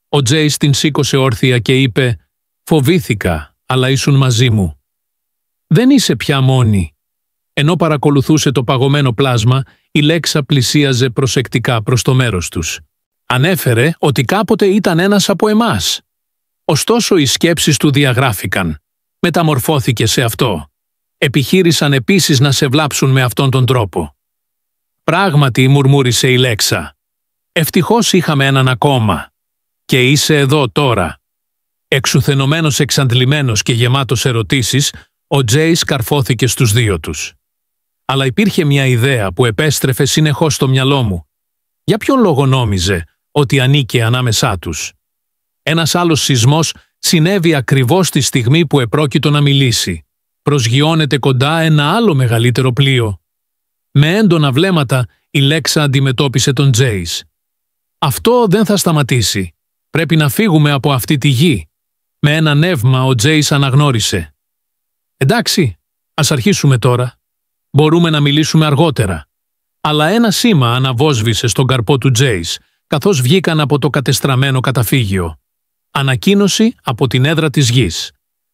Ο Τζέις την σήκωσε όρθια και είπε «Φοβήθηκα, αλλά ήσουν μαζί μου». «Δεν είσαι πια μόνη». Ενώ παρακολουθούσε το παγωμένο πλάσμα, η Λέξα πλησίαζε προσεκτικά προς το μέρος τους. Ανέφερε ότι κάποτε ήταν ένας από εμάς. Ωστόσο οι σκέψεις του διαγράφηκαν. Μεταμορφώθηκε σε αυτό. Επιχείρησαν επίσης να σε βλάψουν με αυτόν τον τρόπο. «Πράγματι», μουρμούρισε η Λέξα. «Ευτυχώς είχαμε έναν ακόμα. Και είσαι εδώ τώρα». Εξουθενωμένος, εξαντλημένος και γεμάτος ερωτήσεις, ο Τζέις καρφώθηκε στους δύο τους. Αλλά υπήρχε μια ιδέα που επέστρεφε συνεχώς στο μυαλό μου. Για ποιον λόγο νόμιζε ότι ανήκε ανάμεσά τους? Ένας άλλος σεισμός συνέβη ακριβώς τη στιγμή που επρόκειτο να μιλήσει. Προσγειώνεται κοντά ένα άλλο μεγαλύτερο πλοίο. Με έντονα βλέμματα η Λέξα αντιμετώπισε τον Τζέις. «Αυτό δεν θα σταματήσει. Πρέπει να φύγουμε από αυτή τη γη». Με ένα νεύμα ο Τζέις αναγνώρισε. «Εντάξει, ας αρχίσουμε τώρα. Μπορούμε να μιλήσουμε αργότερα». Αλλά ένα σήμα αναβόσβησε στον καρπό του Τζέις, καθώς βγήκαν από το κατεστραμμένο καταφύγιο. Ανακοίνωση από την έδρα της γης.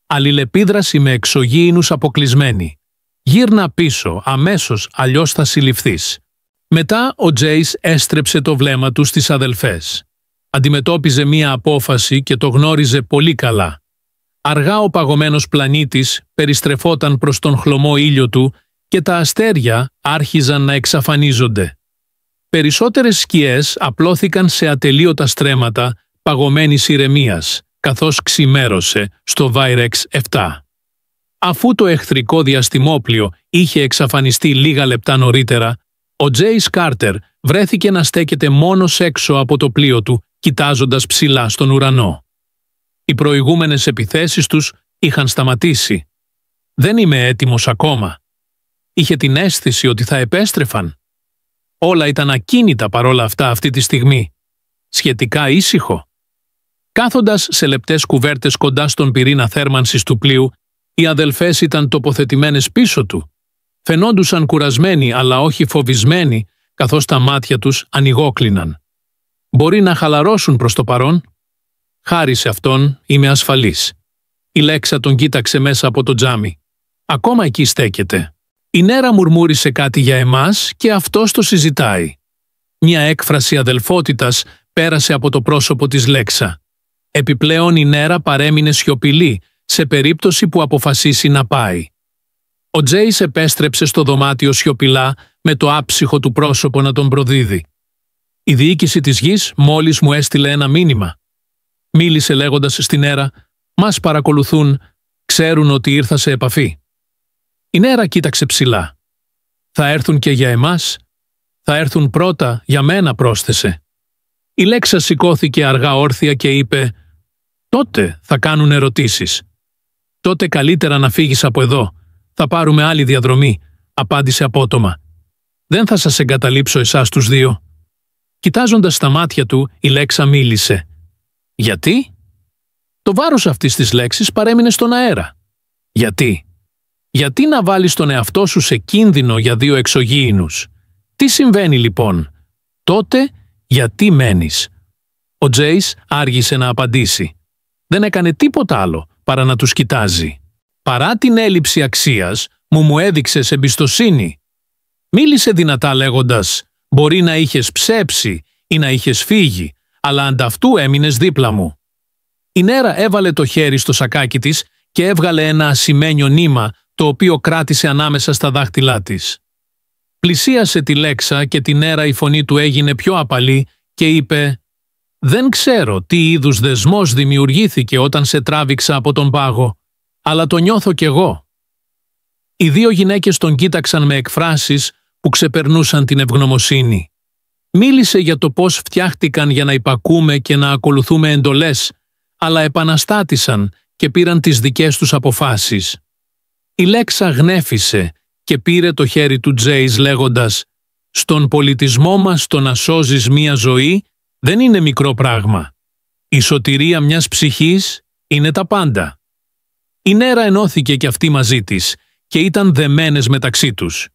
Αλληλεπίδραση με εξωγήινους αποκλεισμένη. Γύρνα πίσω, αμέσως, αλλιώς θα συλληφθείς. Μετά ο Τζέις έστρεψε το βλέμμα του στις αδελφές. Αντιμετώπιζε μία απόφαση και το γνώριζε πολύ καλά. Αργά ο παγωμένος πλανήτης περιστρεφόταν προς τον χλωμό ήλιο του και τα αστέρια άρχιζαν να εξαφανίζονται. Περισσότερες σκιές απλώθηκαν σε ατελείωτα στρέμματα παγωμένης ηρεμίας, καθώς ξημέρωσε στο Βάιρεξ 7. Αφού το εχθρικό διαστημόπλιο είχε εξαφανιστεί λίγα λεπτά νωρίτερα, ο Τζέις Κάρτερ βρέθηκε να στέκεται μόνος έξω από το πλοίο του, κοιτάζοντας ψηλά στον ουρανό. Οι προηγούμενες επιθέσεις τους είχαν σταματήσει. «Δεν είμαι έτοιμος ακόμα». Είχε την αίσθηση ότι θα επέστρεφαν. Όλα ήταν ακίνητα παρόλα αυτά αυτή τη στιγμή. Σχετικά ήσυχο. Κάθοντας σε λεπτές κουβέρτες κοντά στον πυρήνα θέρμανσης του πλοίου, οι αδελφές ήταν τοποθετημένες πίσω του. Φαινόντουσαν κουρασμένοι αλλά όχι φοβισμένοι, καθώς τα μάτια τους ανοιγόκλειναν. «Μπορεί να χαλαρώσουν προς το παρόν?» «Χάρη σε αυτόν είμαι ασφαλής». Η Λέξα τον κοίταξε μέσα από το τζάμι. «Ακόμα εκεί στέκεται». Η Νέρα μουρμούρισε κάτι για εμάς και αυτός το συζητάει. Μια έκφραση αδελφότητας πέρασε από το πρόσωπο της Λέξα. Επιπλέον η Νέρα παρέμεινε σιωπηλή σε περίπτωση που αποφασίσει να πάει. Ο Τζέις επέστρεψε στο δωμάτιο σιωπηλά με το άψυχο του πρόσωπο να τον προδίδει. Η διοίκηση της γης μόλις μου έστειλε ένα μήνυμα. Μίλησε λέγοντας στην Νέρα «Μας παρακολουθούν, ξέρουν ότι ήρθα σε επαφή». Η Νέρα κοίταξε ψηλά. «Θα έρθουν και για εμάς?» «Θα έρθουν πρώτα, για μένα», πρόσθεσε. Η Λέξα σηκώθηκε αργά όρθια και είπε «Τότε θα κάνουν ερωτήσεις». «Τότε καλύτερα να φύγεις από εδώ. Θα πάρουμε άλλη διαδρομή», απάντησε απότομα. «Δεν θα σας εγκαταλείψω εσάς τους δύο». Κοιτάζοντας στα μάτια του, η Λέξα μίλησε. «Γιατί?» Το βάρος αυτής της λέξης παρέμεινε στον αέρα. «Γιατί?» «Γιατί να βάλεις τον εαυτό σου σε κίνδυνο για δύο εξωγήινους? Τι συμβαίνει λοιπόν? Τότε γιατί μένεις?» Ο Τζέις άργησε να απαντήσει. Δεν έκανε τίποτα άλλο παρά να τους κοιτάζει. «Παρά την έλλειψη αξίας, μου έδειξες εμπιστοσύνη», Μίλησε δυνατά λέγοντας «Μπορεί να είχες ψέψει ή να είχες φύγει, αλλά ανταυτού έμεινες δίπλα μου». Η Νέρα έβαλε το χέρι στο σακάκι της και έβγαλε ένα ασημένιο νήμα, το οποίο κράτησε ανάμεσα στα δάχτυλά της. Πλησίασε τη Λέξα και τη Νέρα η φωνή του έγινε πιο απαλή και είπε «Δεν ξέρω τι είδους δεσμός δημιουργήθηκε όταν σε τράβηξα από τον πάγο, αλλά το νιώθω κι εγώ». Οι δύο γυναίκες τον κοίταξαν με εκφράσεις που ξεπερνούσαν την ευγνωμοσύνη. Μίλησε για το πώς φτιάχτηκαν για να υπακούμε και να ακολουθούμε εντολές, αλλά επαναστάτησαν και πήραν τις δικές τους αποφάσεις. Η Λέξα γνέφησε και πήρε το χέρι του Τζέις λέγοντας «Στον πολιτισμό μας το να σώζεις μία ζωή δεν είναι μικρό πράγμα. Η σωτηρία μιας ψυχής είναι τα πάντα». Η Νέρα ενώθηκε κι αυτή μαζί της και ήταν δεμένες μεταξύ τους.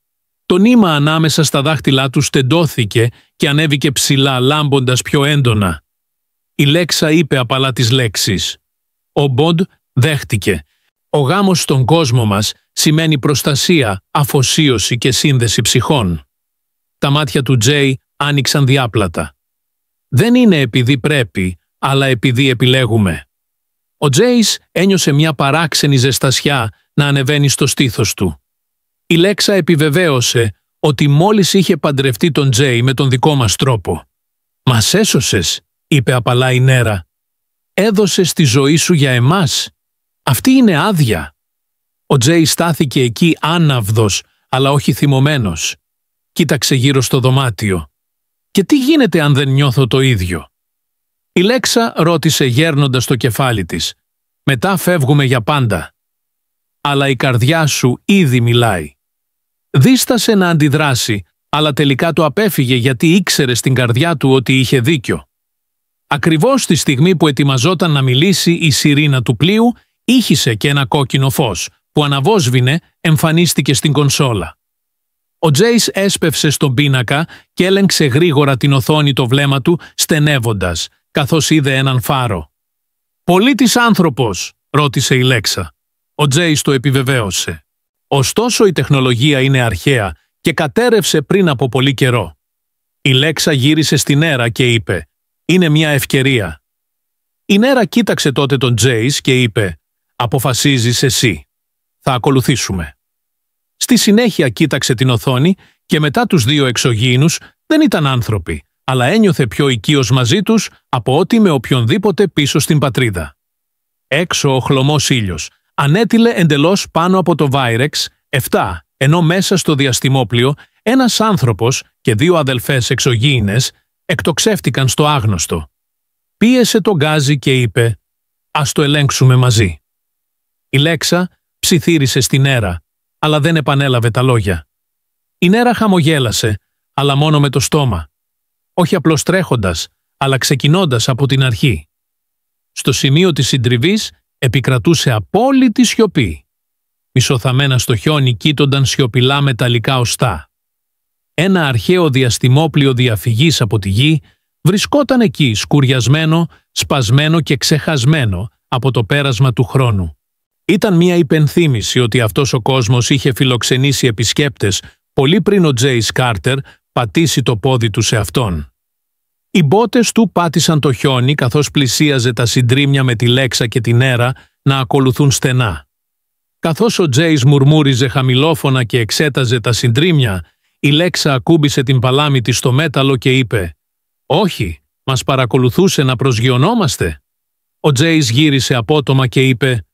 Το νήμα ανάμεσα στα δάχτυλά τους τεντώθηκε και ανέβηκε ψηλά λάμποντας πιο έντονα. Η Λέξα είπε απαλά τις λέξεις. Ο Μποντ δέχτηκε. Ο γάμος στον κόσμο μας σημαίνει προστασία, αφοσίωση και σύνδεση ψυχών. Τα μάτια του Τζέι άνοιξαν διάπλατα. Δεν είναι επειδή πρέπει, αλλά επειδή επιλέγουμε. Ο Τζέις ένιωσε μια παράξενη ζεστασιά να ανεβαίνει στο στήθος του. Η Λέξα επιβεβαίωσε ότι μόλις είχε παντρευτεί τον Τζέι με τον δικό μας τρόπο. «Μας έσωσες», είπε απαλά η Νέρα. «Έδωσες τη ζωή σου για εμάς. Αυτή είναι άδεια». Ο Τζέι στάθηκε εκεί άναυδος, αλλά όχι θυμωμένος. Κοίταξε γύρω στο δωμάτιο. «Και τι γίνεται αν δεν νιώθω το ίδιο?» Η Λέξα ρώτησε γέρνοντας το κεφάλι της. «Μετά φεύγουμε για πάντα». «Αλλά η καρδιά σου ήδη μιλάει». Δίστασε να αντιδράσει, αλλά τελικά το απέφυγε γιατί ήξερε στην καρδιά του ότι είχε δίκιο. Ακριβώς τη στιγμή που ετοιμαζόταν να μιλήσει η σιρήνα του πλοίου, ήχησε και ένα κόκκινο φως, που αναβόσβηνε εμφανίστηκε στην κονσόλα. Ο Τζέις έσπευσε στον πίνακα και έλεγξε γρήγορα την οθόνη το βλέμμα του, στενεύοντας, καθώς είδε έναν φάρο. «Πολίτης άνθρωπος», ρώτησε η Λέξα. Ο Τζέις το επιβεβαίωσε. Ωστόσο η τεχνολογία είναι αρχαία και κατέρευσε πριν από πολύ καιρό. Η Λέξα γύρισε στη Νέρα και είπε «Είναι μια ευκαιρία». Η Νέρα κοίταξε τότε τον Τζέις και είπε «Αποφασίζεις εσύ. Θα ακολουθήσουμε». Στη συνέχεια κοίταξε την οθόνη και μετά τους δύο εξωγήινους δεν ήταν άνθρωποι, αλλά ένιωθε πιο οικείος μαζί τους από ό,τι με οποιονδήποτε πίσω στην πατρίδα. Έξω ο χλωμός ήλιος ανέτειλε εντελώς πάνω από το Βάιρεξ 7, ενώ μέσα στο διαστημόπλιο ένας άνθρωπος και δύο αδελφές εξωγήινες εκτοξεύτηκαν στο άγνωστο. Πίεσε τον γκάζι και είπε «Ας το ελέγξουμε μαζί». Η Λέξα ψιθύρισε στη Νέρα, αλλά δεν επανέλαβε τα λόγια. Η Νέρα χαμογέλασε, αλλά μόνο με το στόμα. Όχι απλώς τρέχοντας, αλλά ξεκινώντας από την αρχή. Στο σημείο της συντριβής επικρατούσε απόλυτη σιωπή. Μισοθαμμένα στο χιόνι κοίτονταν σιωπηλά μεταλλικά οστά. Ένα αρχαίο διαστημόπλιο διαφυγής από τη γη βρισκόταν εκεί σκουριασμένο, σπασμένο και ξεχασμένο από το πέρασμα του χρόνου. Ήταν μια υπενθύμηση ότι αυτός ο κόσμος είχε φιλοξενήσει επισκέπτες πολύ πριν ο Τζέις Κάρτερ πατήσει το πόδι του σε αυτόν. Οι μπότες του πάτησαν το χιόνι καθώς πλησίαζε τα συντρίμμια με τη Λέξα και την Νέρα να ακολουθούν στενά. Καθώς ο Τζέις μουρμούριζε χαμηλόφωνα και εξέταζε τα συντρίμμια, η Λέξα ακούμπησε την παλάμη της στο μέταλλο και είπε «Όχι, μας παρακολουθούσε να προσγειωνόμαστε». Ο Τζέις γύρισε απότομα και είπε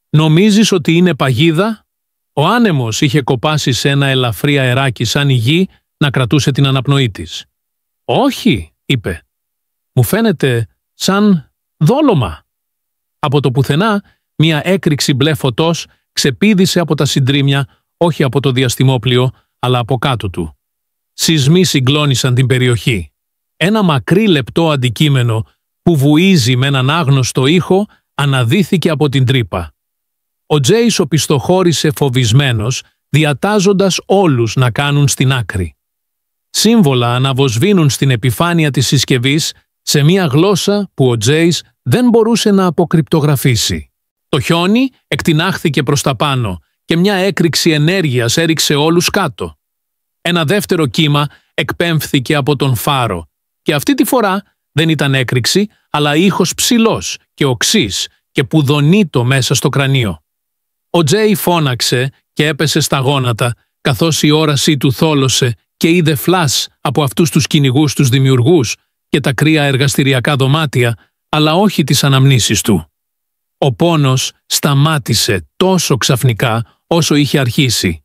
«Νομίζεις ότι είναι παγίδα?» Ο άνεμος είχε κοπάσει σε ένα ελαφρύ αεράκι σαν η γη να κρατούσε την αναπνοή της. «Όχι», είπε. «Μου φαίνεται σαν δόλωμα». Από το πουθενά, μια έκρηξη μπλε φωτός ξεπήδησε από τα συντρίμμια, όχι από το διαστημόπλιο, αλλά από κάτω του. Σεισμοί συγκλώνησαν την περιοχή. Ένα μακρύ λεπτό αντικείμενο που βουίζει με έναν άγνωστο ήχο αναδύθηκε από την τρύπα. Ο Τζέις οπισθοχώρησε φοβισμένος, διατάζοντας όλους να κάνουν στην άκρη. Σύμβολα αναβοσβήνουν στην επιφάνεια της συσκευής σε μια γλώσσα που ο Τζέις δεν μπορούσε να αποκρυπτογραφήσει. Το χιόνι εκτινάχθηκε προς τα πάνω και μια έκρηξη ενέργειας έριξε όλους κάτω. Ένα δεύτερο κύμα εκπέμφθηκε από τον φάρο και αυτή τη φορά δεν ήταν έκρηξη, αλλά ήχος ψηλός και οξύς και πουδονίτο μέσα στο κρανίο. Ο Τζέι φώναξε και έπεσε στα γόνατα, καθώς η όρασή του θόλωσε και είδε φλας από αυτούς τους κυνηγούς τους δημιουργούς και τα κρύα εργαστηριακά δωμάτια, αλλά όχι τις αναμνήσεις του. Ο πόνος σταμάτησε τόσο ξαφνικά όσο είχε αρχίσει.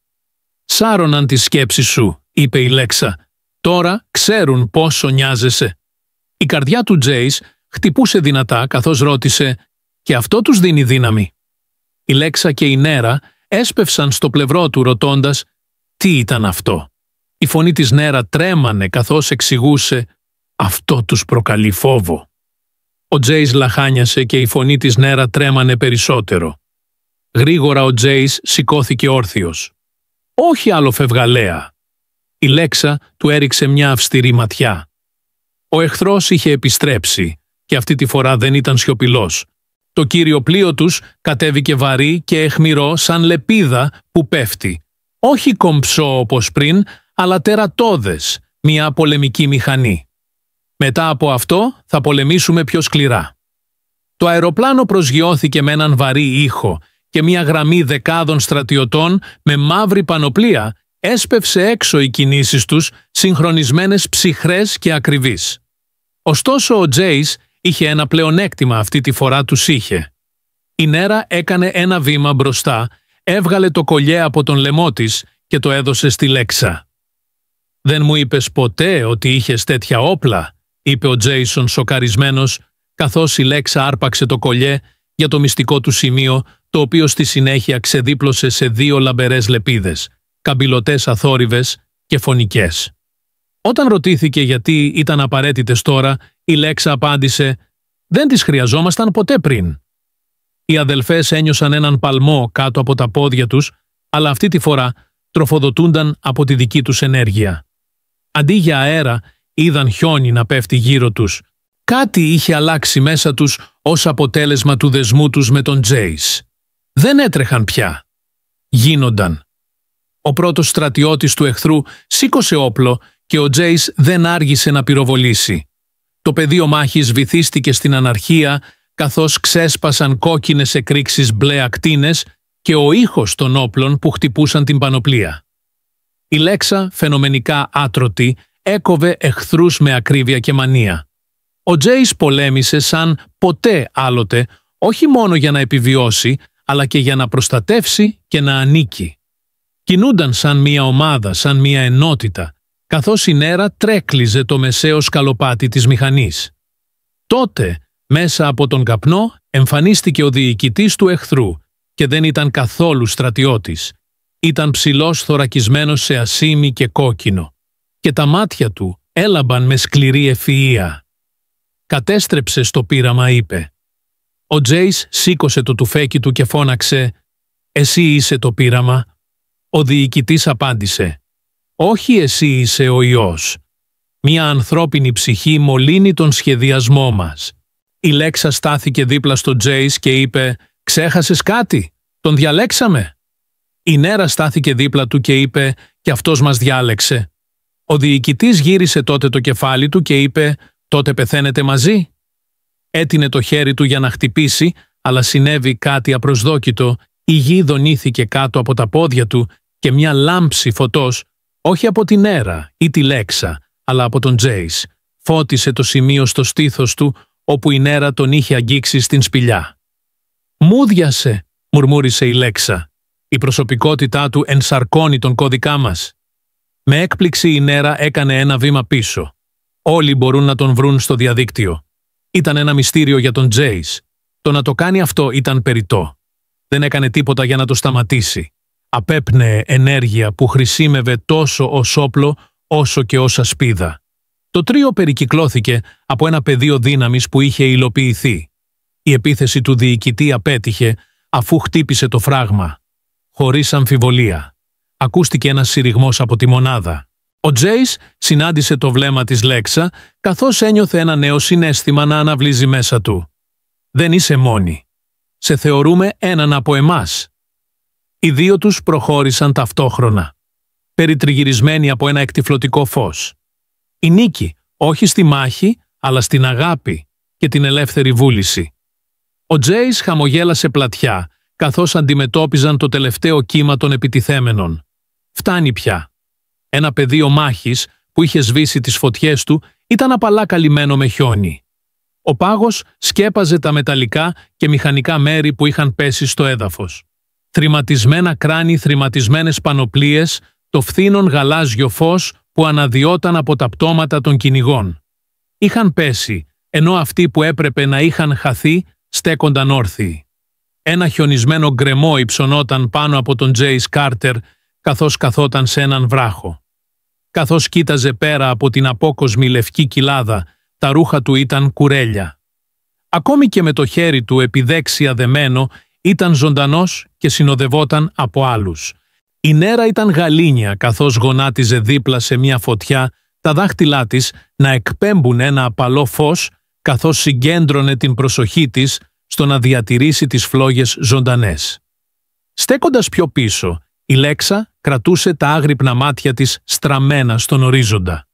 «Σάρωναν τις σκέψεις σου», είπε η Λέξα. «Τώρα ξέρουν πόσο νοιάζεσαι». Η καρδιά του Τζέις χτυπούσε δυνατά καθώς ρώτησε «Και αυτό τους δίνει δύναμη?» Η Λέξα και η Νέρα έσπευσαν στο πλευρό του ρωτώντας «Τι ήταν αυτό?» Η φωνή της Νέρα τρέμανε καθώς εξηγούσε «Αυτό τους προκαλεί φόβο». Ο Τζέις λαχάνιασε και η φωνή της Νέρα τρέμανε περισσότερο. Γρήγορα ο Τζέις σηκώθηκε όρθιος. «Όχι άλλο φευγαλέα». Η Λέξα του έριξε μια αυστηρή ματιά. Ο εχθρός είχε επιστρέψει και αυτή τη φορά δεν ήταν σιωπηλός. Το κύριο πλοίο τους κατέβηκε βαρύ και αιχμηρό σαν λεπίδα που πέφτει. Όχι κομψό όπως πριν, αλλά τερατώδες, μια πολεμική μηχανή. Μετά από αυτό θα πολεμήσουμε πιο σκληρά. Το αεροπλάνο προσγειώθηκε με έναν βαρύ ήχο και μια γραμμή δεκάδων στρατιωτών με μαύρη πανοπλία έσπευσε έξω οι κινήσεις τους, συγχρονισμένες ψυχρές και ακριβείς. Ωστόσο ο Τζέις είχε ένα πλεονέκτημα αυτή τη φορά τους είχε. Η Νέρα έκανε ένα βήμα μπροστά, έβγαλε το κολλιέ από τον λαιμό της και το έδωσε στη Λέξα. «Δεν μου είπες ποτέ ότι είχες τέτοια όπλα», είπε ο Τζέισον σοκαρισμένος, καθώς η Λέξα άρπαξε το κολλιέ για το μυστικό του σημείο, το οποίο στη συνέχεια ξεδίπλωσε σε 2 λαμπερές λεπίδες, καμπυλωτές αθόρυβες και φωνικές. Όταν ρωτήθηκε γιατί ήταν απαραίτητες τώρα, η Λέξα απάντησε «Δεν τις χρειαζόμασταν ποτέ πριν». Οι αδελφές ένιωσαν έναν παλμό κάτω από τα πόδια τους, αλλά αυτή τη φορά τροφοδοτούνταν από τη δική τους ενέργεια. Αντί για αέρα, είδαν χιόνι να πέφτει γύρω τους. Κάτι είχε αλλάξει μέσα τους ως αποτέλεσμα του δεσμού τους με τον Τζέις. Δεν έτρεχαν πια. Γίνονταν. Ο πρώτος στρατιώτης του εχθρού σήκωσε όπλο και ο Τζέις δεν άργησε να πυροβολήσει. Το πεδίο μάχης βυθίστηκε στην αναρχία, καθώς ξέσπασαν κόκκινες εκρήξεις μπλε ακτίνες και ο ήχος των όπλων που χτυπούσαν την πανοπλία. Η Λέξα, φαινομενικά άτρωτη, έκοβε εχθρούς με ακρίβεια και μανία. Ο Τζέις πολέμησε σαν ποτέ άλλοτε, όχι μόνο για να επιβιώσει, αλλά και για να προστατεύσει και να ανήκει. Κινούνταν σαν μία ομάδα, σαν μία ενότητα, καθώς η Νέρα τρέκλιζε το μεσαίο σκαλοπάτι της μηχανής. Τότε, μέσα από τον καπνό, εμφανίστηκε ο διοικητής του εχθρού και δεν ήταν καθόλου στρατιώτης. Ήταν ψηλός θωρακισμένος σε ασήμι και κόκκινο και τα μάτια του έλαμπαν με σκληρή ευφυΐα. «Κατέστρεψε στο πείραμα», είπε. Ο Τζέις σήκωσε το τουφέκι του και φώναξε «Εσύ είσαι το πείραμα». Ο διοικητής απάντησε «Όχι, εσύ είσαι ο ιός. Μια ανθρώπινη ψυχή μολύνει τον σχεδιασμό μας». Η Λέξα στάθηκε δίπλα στο Τζέις και είπε «Ξέχασες κάτι, τον διαλέξαμε». Η Νέρα στάθηκε δίπλα του και είπε «Κι αυτός μας διάλεξε». Ο διοικητής γύρισε τότε το κεφάλι του και είπε «Τότε πεθαίνετε μαζί». Έτεινε το χέρι του για να χτυπήσει, αλλά συνέβη κάτι απροσδόκητο. Η γη δονήθηκε κάτω από τα πόδια του και μια λάμψη φωτός, όχι από την Νέρα ή τη Λέξα, αλλά από τον Τζέις, φώτισε το σημείο στο στήθος του όπου η Νέρα τον είχε αγγίξει στην σπηλιά. «Μούδιασε», μουρμούρισε η Λέξα. «Η προσωπικότητά του ενσαρκώνει τον κώδικά μας». Με έκπληξη η Νέρα έκανε ένα βήμα πίσω. Όλοι μπορούν να τον βρουν στο διαδίκτυο. Ήταν ένα μυστήριο για τον Τζέις. Το να το κάνει αυτό ήταν περιττό. Δεν έκανε τίποτα για να το σταματήσει. Απέπνεε ενέργεια που χρησίμευε τόσο ως όπλο όσο και ως ασπίδα. Το τρίο περικυκλώθηκε από ένα πεδίο δύναμης που είχε υλοποιηθεί. Η επίθεση του διοικητή απέτυχε αφού χτύπησε το φράγμα. Χωρίς αμφιβολία. Ακούστηκε ένας συρριγμός από τη μονάδα. Ο Τζέις συνάντησε το βλέμμα της Λέξα, καθώς ένιωθε ένα νέο συναίσθημα να αναβλύζει μέσα του. «Δεν είσαι μόνη. Σε θεωρούμε έναν από εμάς». Οι δύο τους προχώρησαν ταυτόχρονα. περιτριγυρισμένη από ένα εκτυφλωτικό φως. Η νίκη, όχι στη μάχη, αλλά στην αγάπη και την ελεύθερη βούληση. Ο Τζέις χαμογέλασε πλατιά, καθώς αντιμετώπιζαν το τελευταίο κύμα των επιτιθέμενων. Φτάνει πια. Ένα πεδίο μάχης που είχε σβήσει τις φωτιές του ήταν απαλά καλυμμένο με χιόνι. Ο πάγος σκέπαζε τα μεταλλικά και μηχανικά μέρη που είχαν πέσει στο έδαφος. Θρηματισμένα κράνη, θρηματισμένες πανοπλίες, το φθήνον γαλάζιο φως που αναδυόταν από τα πτώματα των κυνηγών. Είχαν πέσει, ενώ αυτοί που έπρεπε να είχαν χαθεί στέκονταν όρθιοι. Ένα χιονισμένο γκρεμό υψωνόταν πάνω από τον Τζέις Κάρτερ καθώς καθόταν σε έναν βράχο. Καθώς κοίταζε πέρα από την απόκοσμη λευκή κοιλάδα, τα ρούχα του ήταν κουρέλια. Ακόμη και με το χέρι του επιδέξια δεμένο, ήταν ζωντανός και συνοδευόταν από άλλους. Η νέρα ήταν γαλήνια καθώς γονάτιζε δίπλα σε μια φωτιά, τα δάχτυλά της να εκπέμπουν ένα απαλό φως καθώς συγκέντρωνε την προσοχή της στο να διατηρήσει τις φλόγες ζωντανές. Στέκοντας πιο πίσω, η Λέξα κρατούσε τα άγρυπνα μάτια της στραμμένα στον ορίζοντα.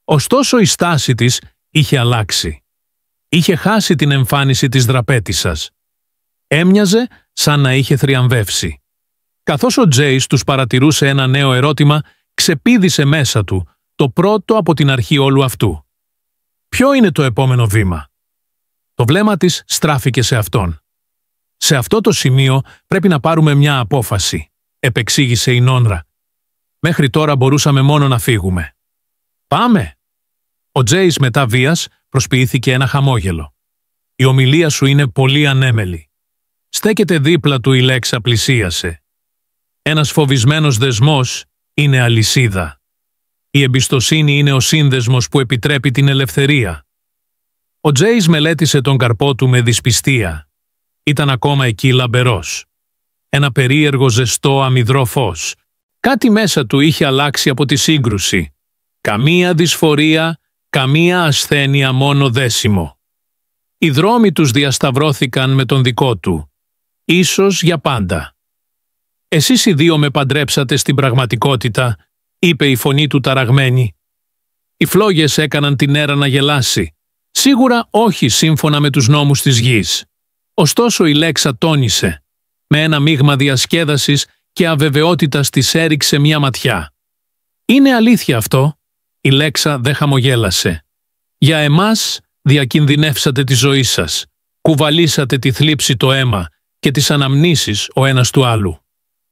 Ωστόσο η στάση της είχε αλλάξει. Είχε χάσει την εμφάνιση της δραπέτισσας. Έμοιαζε σαν να είχε θριαμβεύσει. Καθώς ο Τζέις τους παρατηρούσε ένα νέο ερώτημα, ξεπήδησε μέσα του, το πρώτο από την αρχή όλου αυτού. Ποιο είναι το επόμενο βήμα? Το βλέμμα της στράφηκε σε αυτόν. Σε αυτό το σημείο πρέπει να πάρουμε μια απόφαση, επεξήγησε η Νόνρα. Μέχρι τώρα μπορούσαμε μόνο να φύγουμε. Πάμε! Ο Τζέις μετά βίας προσποιήθηκε ένα χαμόγελο. Η ομιλία σου είναι πολύ ανέμελη. Στέκεται δίπλα του η Λέξα πλησίασε. Ένας φοβισμένος δεσμός είναι αλυσίδα. Η εμπιστοσύνη είναι ο σύνδεσμος που επιτρέπει την ελευθερία. Ο Τζέις μελέτησε τον καρπό του με δυσπιστία. Ήταν ακόμα εκεί λαμπερός. Ένα περίεργο ζεστό αμυδρό φως. Κάτι μέσα του είχε αλλάξει από τη σύγκρουση. Καμία δυσφορία, καμία ασθένεια, μόνο δέσιμο. Οι δρόμοι τους διασταυρώθηκαν με τον δικό του. Ίσως για πάντα. «Εσείς οι δύο με παντρέψατε στην πραγματικότητα», είπε η φωνή του ταραγμένη. Οι φλόγες έκαναν την νέρα να γελάσει. Σίγουρα όχι σύμφωνα με τους νόμους της γης. Ωστόσο η Λέξα τόνισε. Με ένα μείγμα διασκέδασης και αβεβαιότητας της έριξε μια ματιά. «Είναι αλήθεια αυτό?» Η Λέξα δεν χαμογέλασε. «Για εμάς διακινδυνεύσατε τη ζωή σας. Κουβαλήσατε τη θλίψη, το αίμα και τις αναμνήσεις ο ένας του άλλου.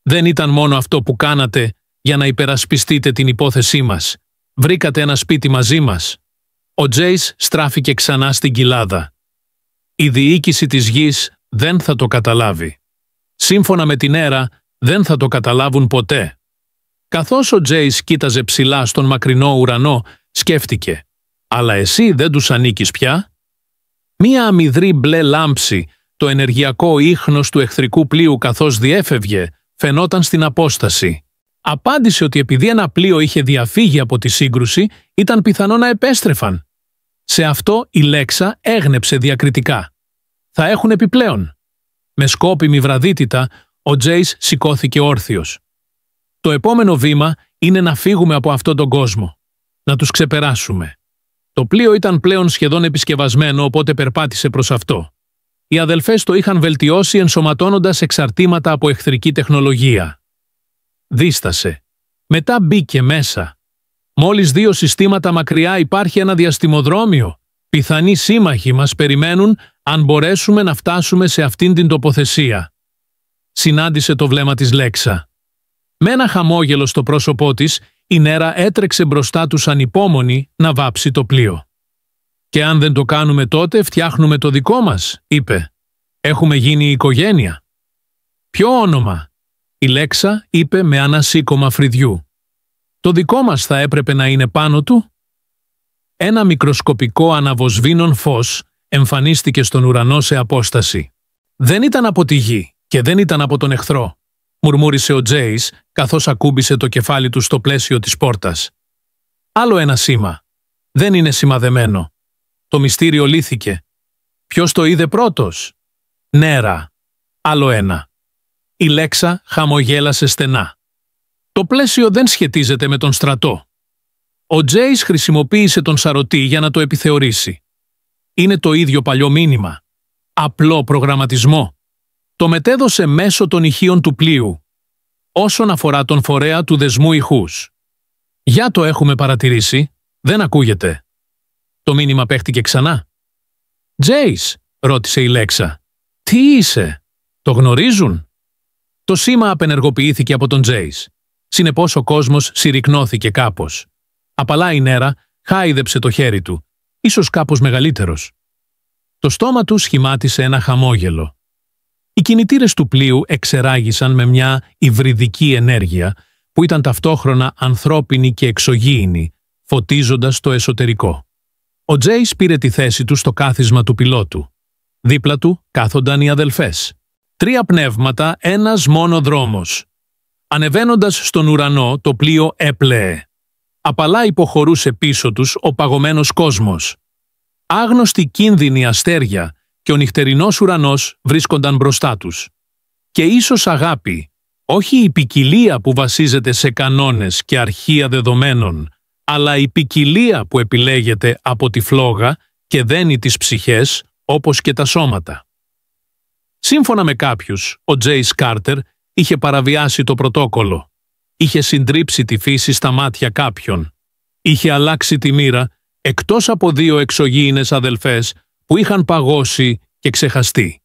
Δεν ήταν μόνο αυτό που κάνατε για να υπερασπιστείτε την υπόθεσή μας. Βρήκατε ένα σπίτι μαζί μας». Ο Τζέις στράφηκε ξανά στην κοιλάδα. «Η διοίκηση της γης δεν θα το καταλάβει. Σύμφωνα με την αίρα, δεν θα το καταλάβουν ποτέ». Καθώς ο Τζέις κοίταζε ψηλά στον μακρινό ουρανό, σκέφτηκε. «Αλλά εσύ δεν τους ανήκεις πια?» Μία αμυδρή μπλε λάμψη, το ενεργειακό ίχνος του εχθρικού πλοίου καθώς διέφευγε, φαινόταν στην απόσταση. Απάντησε ότι επειδή ένα πλοίο είχε διαφύγει από τη σύγκρουση, ήταν πιθανό να επέστρεφαν. Σε αυτό η Λέξα έγνεψε διακριτικά. «Θα έχουν επιπλέον». Με σκόπιμη βραδύτητα, ο Τζέις σηκώθηκε όρθιος. «Το επόμενο βήμα είναι να φύγουμε από αυτόν τον κόσμο. Να τους ξεπεράσουμε». Το πλοίο ήταν πλέον σχεδόν επισκευασμένο, οπότε περπάτησε προς αυτό. Οι αδελφές το είχαν βελτιώσει ενσωματώνοντας εξαρτήματα από εχθρική τεχνολογία. Δίστασε. Μετά μπήκε μέσα. Μόλις 2 συστήματα μακριά υπάρχει ένα διαστημοδρόμιο. Πιθανοί σύμμαχοι μας περιμένουν αν μπορέσουμε να φτάσουμε σε αυτήν την τοποθεσία. Συνάντησε το βλέμμα της Λέξα. Με ένα χαμόγελο στο πρόσωπό της, η νέρα έτρεξε μπροστά τους ανυπόμονη να βάψει το πλοίο. «Και αν δεν το κάνουμε τότε, φτιάχνουμε το δικό μας», είπε. «Έχουμε γίνει οικογένεια». «Ποιο όνομα?» Η Λέξα είπε με ανασήκωμα φρυδιού. «Το δικό μας θα έπρεπε να είναι πάνω του». Ένα μικροσκοπικό αναβοσβήνων φως εμφανίστηκε στον ουρανό σε απόσταση. «Δεν ήταν από τη γη και δεν ήταν από τον εχθρό», μουρμούρισε ο Τζέις καθώς ακούμπησε το κεφάλι του στο πλαίσιο της πόρτας. «Άλλο ένα σήμα. Δεν είναι σημαδεμένο. Το μυστήριο λύθηκε. Ποιος το είδε πρώτος?» «Νέρα. Άλλο ένα». Η Λέξα χαμογέλασε στενά. Το πλαίσιο δεν σχετίζεται με τον στρατό. Ο Τζέις χρησιμοποίησε τον σαρωτή για να το επιθεωρήσει. Είναι το ίδιο παλιό μήνυμα. Απλό προγραμματισμό. Το μετέδωσε μέσω των ηχείων του πλοίου. Όσον αφορά τον φορέα του δεσμού ηχούς. Για το έχουμε παρατηρήσει, δεν ακούγεται. Το μήνυμα παίχτηκε ξανά. «Τζέις», ρώτησε η Λέξα, «τι είσαι, το γνωρίζουν?» Το σήμα απενεργοποιήθηκε από τον Τζέις. Συνεπώς ο κόσμος συρρικνώθηκε κάπως. Απαλά η νέρα χάιδεψε το χέρι του, ίσως κάπως μεγαλύτερος. Το στόμα του σχημάτισε ένα χαμόγελο. Οι κινητήρες του πλοίου εξεράγησαν με μια υβριδική ενέργεια που ήταν ταυτόχρονα ανθρώπινη και εξωγήινη, φωτίζοντας το εσωτερικό. Ο Τζέις πήρε τη θέση του στο κάθισμα του πιλότου. Δίπλα του κάθονταν οι αδελφές. 3 πνεύματα, ένας μόνο δρόμος. Ανεβαίνοντας στον ουρανό, το πλοίο έπλεε. Απαλά υποχωρούσε πίσω τους ο παγωμένος κόσμος. Άγνωστοι κίνδυνοι αστέρια και ο νυχτερινός ουρανός βρίσκονταν μπροστά τους. Και ίσως αγάπη, όχι η ποικιλία που βασίζεται σε κανόνες και αρχεία δεδομένων, αλλά η ποικιλία που επιλέγεται από τη φλόγα και δένει τις ψυχές όπως και τα σώματα. Σύμφωνα με κάποιους, ο Τζέις Κάρτερ είχε παραβιάσει το πρωτόκολλο. Είχε συντρίψει τη φύση στα μάτια κάποιων. Είχε αλλάξει τη μοίρα εκτός από 2 εξωγήινες αδελφές που είχαν παγώσει και ξεχαστεί.